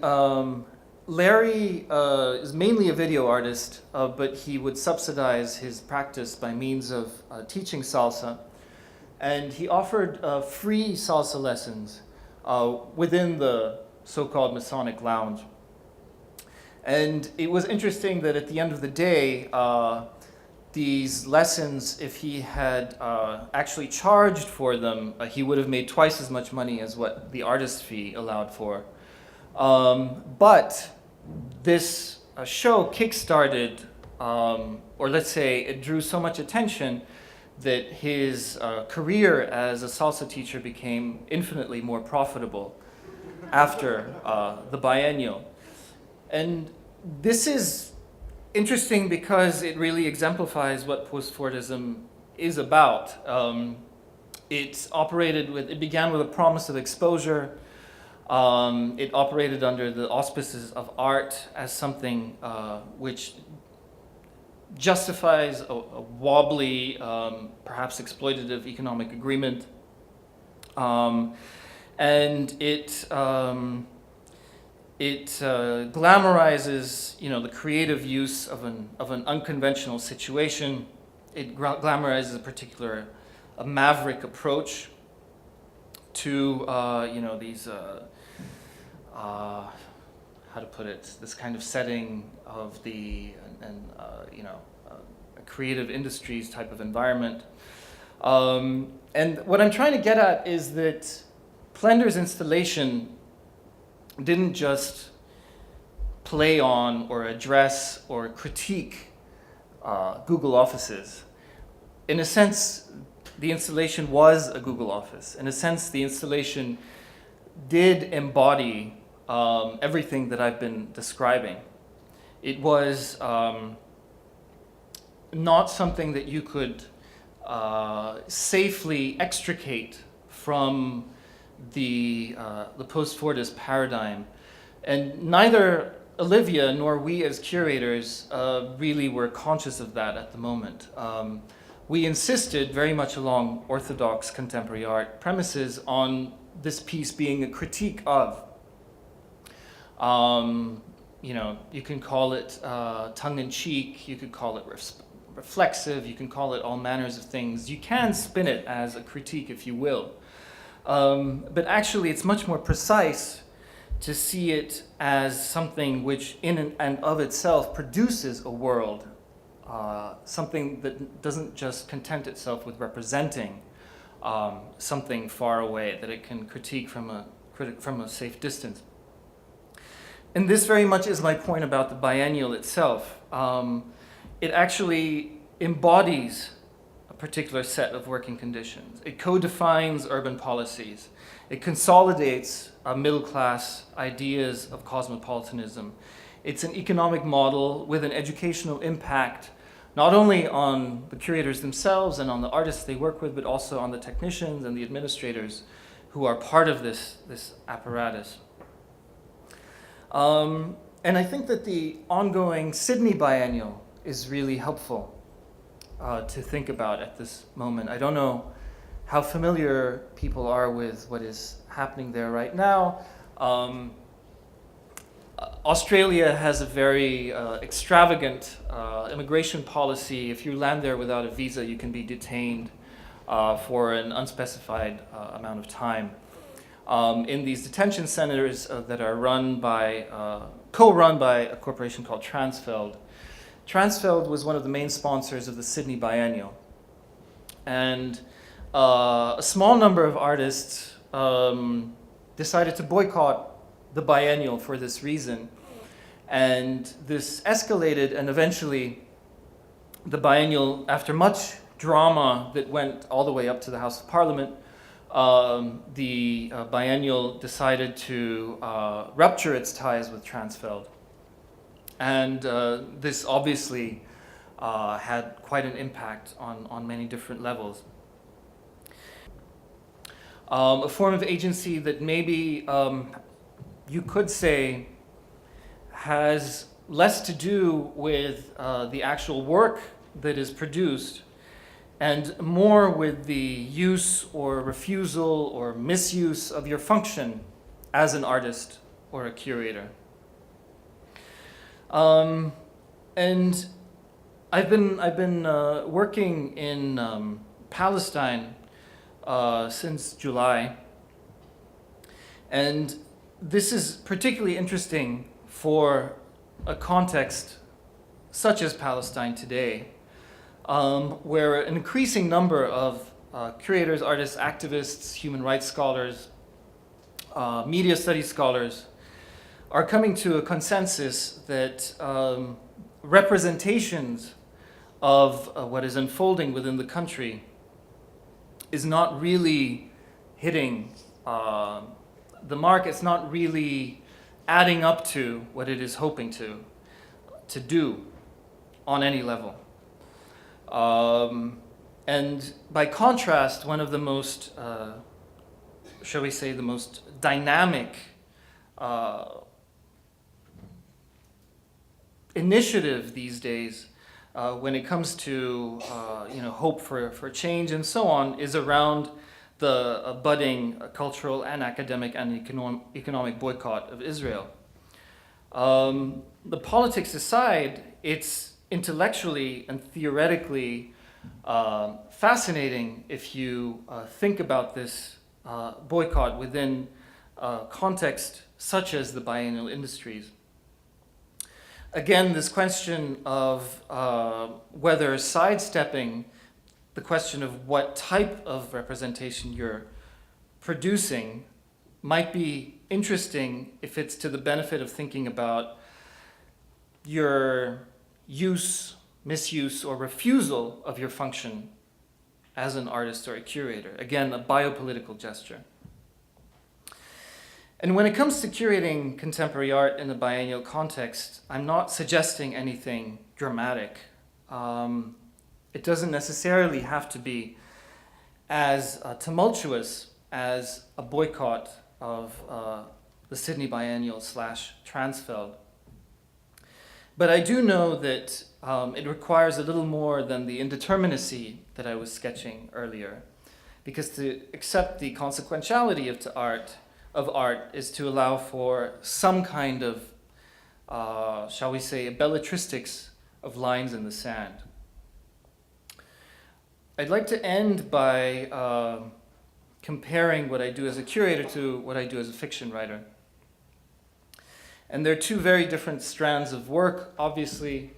Larry is mainly a video artist, but he would subsidize his practice by means of teaching salsa. And he offered free salsa lessons within the so-called Masonic lounge. And it was interesting that at the end of the day, these lessons, if he had actually charged for them, he would have made twice as much money as what the artist fee allowed for. But this show kickstarted, or let's say it drew so much attention that his career as a salsa teacher became infinitely more profitable after the biennial. And this is interesting because it really exemplifies what post-Fordism is about. It began with a promise of exposure. It operated under the auspices of art as something which justifies a wobbly, perhaps exploitative economic agreement. And it glamorizes, the creative use of an unconventional situation. It glamorizes a maverick approach to these how to put it, this kind of setting of a creative industries type of environment. And what I'm trying to get at is that Plender's installation didn't just play on or address or critique Google offices. In a sense, the installation was a Google office. In a sense, the installation did embody everything that I've been describing. It was not something that you could safely extricate from the post-Fordist paradigm. And neither Olivia nor we as curators really were conscious of that at the moment. We insisted very much along orthodox contemporary art premises on this piece being a critique of. You can call it tongue-in-cheek, you could call it reflexive, you can call it all manners of things. You can spin it as a critique, if you will. But actually, it's much more precise to see it as something which in and of itself produces a world, something that doesn't just content itself with representing something far away, that it can critique from a safe distance. And this very much is my point about the biennial itself. It actually embodies particular set of working conditions. It co-defines urban policies. It consolidates middle-class ideas of cosmopolitanism. It's an economic model with an educational impact, not only on the curators themselves and on the artists they work with, but also on the technicians and the administrators who are part of this apparatus. And I think that the ongoing Sydney Biennial is really helpful to think about at this moment. I don't know how familiar people are with what is happening there right now. Australia has a very extravagant immigration policy. If you land there without a visa, you can be detained for an unspecified amount of time. In these detention centers that are co-run by a corporation called Transfeld. Transfeld was one of the main sponsors of the Sydney Biennial. And a small number of artists decided to boycott the biennial for this reason. And this escalated, and eventually the biennial, after much drama that went all the way up to the House of Parliament, the biennial decided to rupture its ties with Transfeld. And this obviously had quite an impact on many different levels. A form of agency that maybe you could say has less to do with the actual work that is produced and more with the use or refusal or misuse of your function as an artist or a curator. And I've been working in Palestine since July, and this is particularly interesting for a context such as Palestine today, where an increasing number of curators, artists, activists, human rights scholars, media studies scholars are coming to a consensus that representations of what is unfolding within the country is not really hitting the mark. It's not really adding up to what it is hoping to do on any level. And by contrast, one of the most, shall we say, the most dynamic initiative these days when it comes to hope for change and so on is around the budding cultural and academic and economic boycott of Israel. The politics aside, it's intellectually and theoretically fascinating if you think about this boycott within a context such as the biennial industries. Again, this question of whether sidestepping the question of what type of representation you're producing might be interesting if it's to the benefit of thinking about your use, misuse, or refusal of your function as an artist or a curator. Again, a biopolitical gesture. And when it comes to curating contemporary art in the biennial context, I'm not suggesting anything dramatic. It doesn't necessarily have to be as tumultuous as a boycott of the Sydney Biennial / Transfeld. But I do know that it requires a little more than the indeterminacy that I was sketching earlier, because to accept the consequentiality of art is to allow for some kind of, shall we say, belletristics of lines in the sand. I'd like to end by comparing what I do as a curator to what I do as a fiction writer. And they're two very different strands of work, obviously,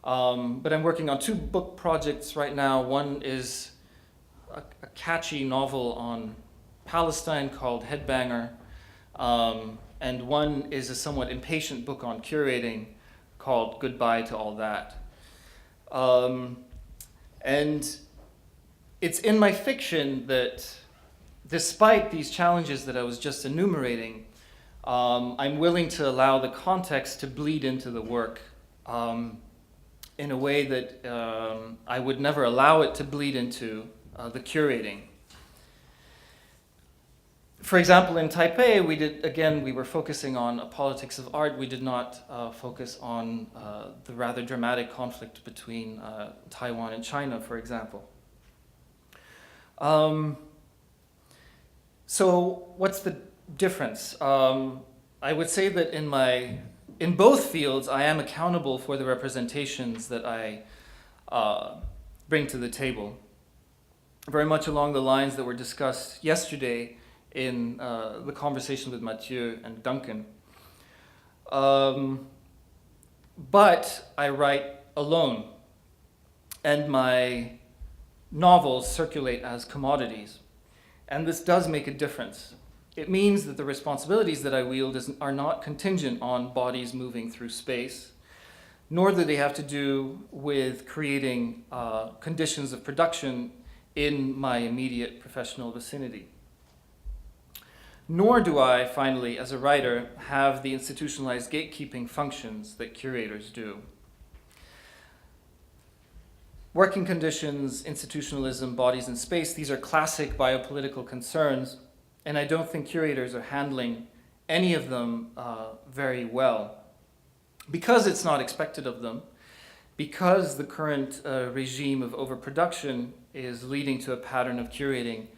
but I'm working on two book projects right now. One is a catchy novel on Palestine called Headbanger, and one is a somewhat impatient book on curating called Goodbye to All That. And it's in my fiction that, despite these challenges that I was just enumerating, I'm willing to allow the context to bleed into the work in a way that I would never allow it to bleed into the curating. For example, in Taipei, we were focusing on a politics of art. We did not focus on the rather dramatic conflict between Taiwan and China, for example. So what's the difference? I would say that in both fields, I am accountable for the representations that I bring to the table. Very much along the lines that were discussed yesterday in the conversation with Mathieu and Duncan. But I write alone, and my novels circulate as commodities. And this does make a difference. It means that the responsibilities that I wield are not contingent on bodies moving through space, nor do they have to do with creating conditions of production in my immediate professional vicinity. Nor do I, finally, as a writer, have the institutionalized gatekeeping functions that curators do. Working conditions, institutionalism, bodies in space, these are classic biopolitical concerns, and I don't think curators are handling any of them very well. Because it's not expected of them, because the current regime of overproduction is leading to a pattern of curating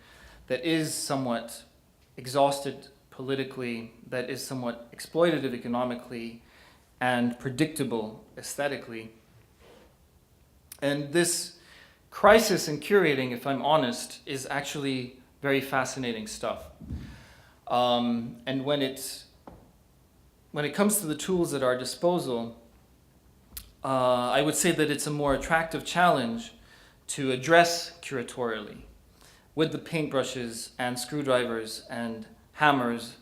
that is somewhat exhausted politically, that is somewhat exploitative economically, and predictable aesthetically. And this crisis in curating, if I'm honest, is actually very fascinating stuff. And when it comes to the tools at our disposal, I would say that it's a more attractive challenge to address curatorially with the paintbrushes and screwdrivers and hammers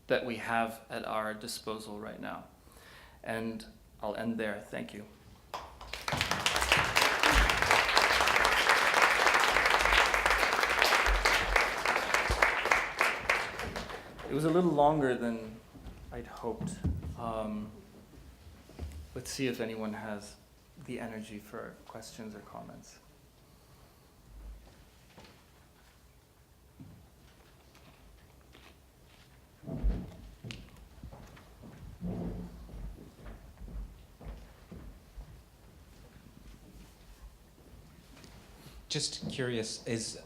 that we have at our disposal right now. And I'll end there. Thank you. It was a little longer than I'd hoped. Let's see if anyone has the energy for questions or comments. Just curious, is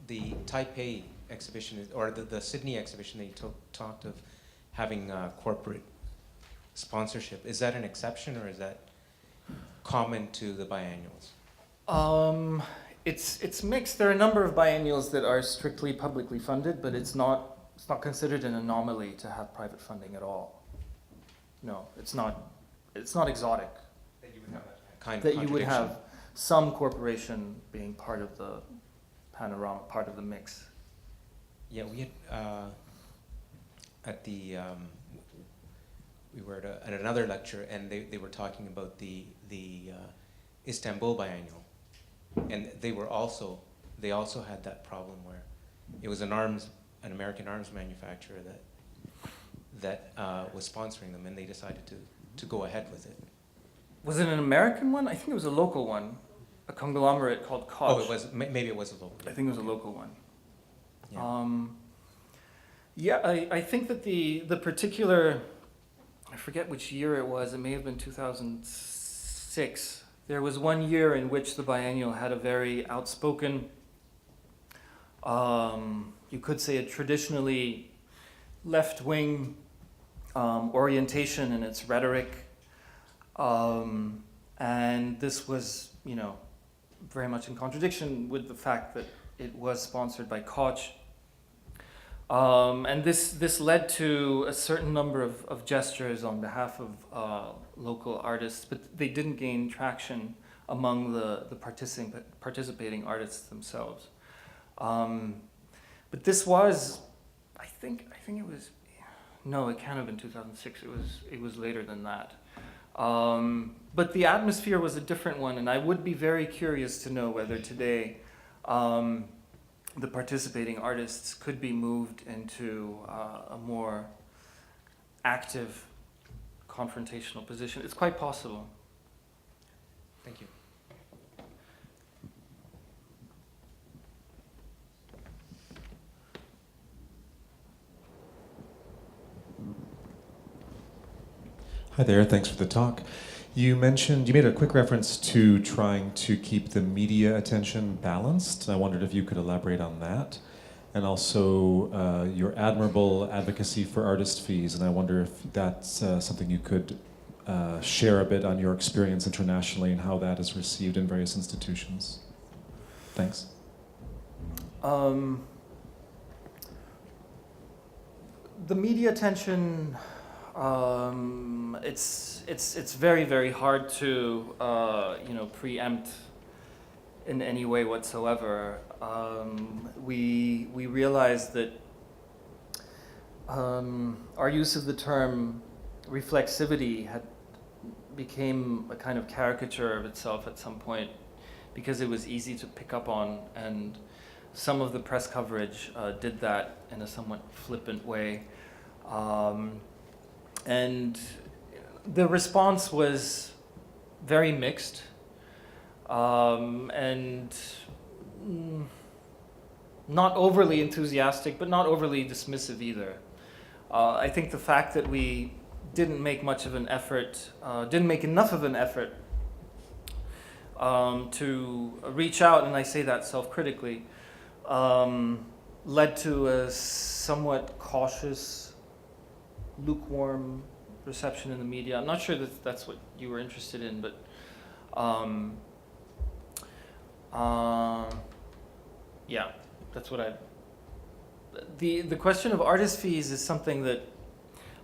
the Taipei exhibition, or the Sydney exhibition that you talked of having corporate sponsorship, is that an exception or is that common to the biennials? It's mixed. There are a number of biennials that are strictly publicly funded, but it's not considered an anomaly to have private funding at all. No, it's not exotic. That you would have that kind of That you would contradiction. have some corporation being part of the panorama, part of the mix. Yeah, we had we were at another lecture, and they were talking about the Istanbul biennial, and they also had that problem where it was an American arms manufacturer that was sponsoring them, and they decided to go ahead with it. Was it an American one? I think it was a local one, a conglomerate called Koch. Oh, it was maybe it was a local. I think it was a local one. Yeah. I think that the particular, I forget which year it was, it may have been 2006. There was one year in which the biennial had a very outspoken, you could say a traditionally left-wing orientation in its rhetoric. And this was, very much in contradiction with the fact that it was sponsored by Koch. And this led to a certain number of gestures on behalf of local artists, but they didn't gain traction among the participating artists themselves. But this was, I think it was, no, it can't have been 2006. It was later than that. But the atmosphere was a different one, and I would be very curious to know whether today the participating artists could be moved into a more active confrontational position. It's quite possible. Thank you. Hi there, thanks for the talk. You made a quick reference to trying to keep the media attention balanced. I wondered if you could elaborate on that. And also your admirable advocacy for artist fees, and I wonder if that's something you could share a bit on your experience internationally and how that is received in various institutions. Thanks. The media attention, it's very, very hard to preempt in any way whatsoever. We realize that our use of the term reflexivity became a kind of caricature of itself at some point because it was easy to pick up on, and some of the press coverage did that in a somewhat flippant way. And the response was very mixed, and not overly enthusiastic, but not overly dismissive either. I think the fact that we didn't make much of an effort, didn't make enough of an effort to reach out, and I say that self-critically, led to a somewhat cautious, lukewarm reception in the media. I'm not sure that that's what you were interested in, but yeah, that's what the question of artist fees is something that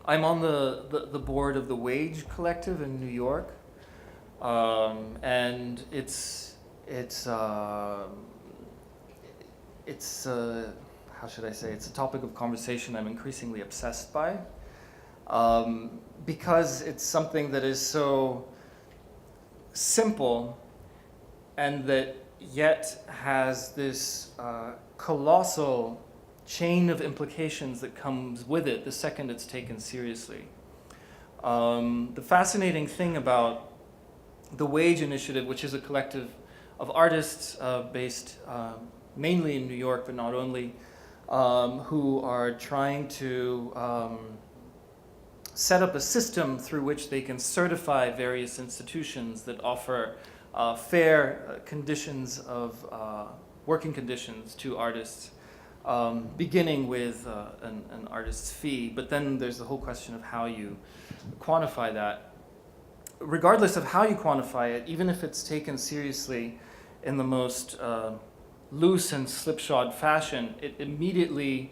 I'm on the board of the Wage Collective in New York, and it's how should I say, it's a topic of conversation I'm increasingly obsessed by, because it's something that is so simple and that yet has this colossal chain of implications that comes with it the second it's taken seriously. The fascinating thing about the Wage Initiative, which is a collective of artists based mainly in New York, but not only, who are trying to set up a system through which they can certify various institutions that offer fair conditions of working conditions to artists, beginning with an artist's fee. But then there's the whole question of how you quantify that. Regardless of how you quantify it, even if it's taken seriously in the most loose and slipshod fashion, it immediately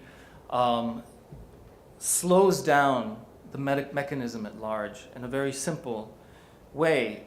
slows down the mechanism at large in a very simple way.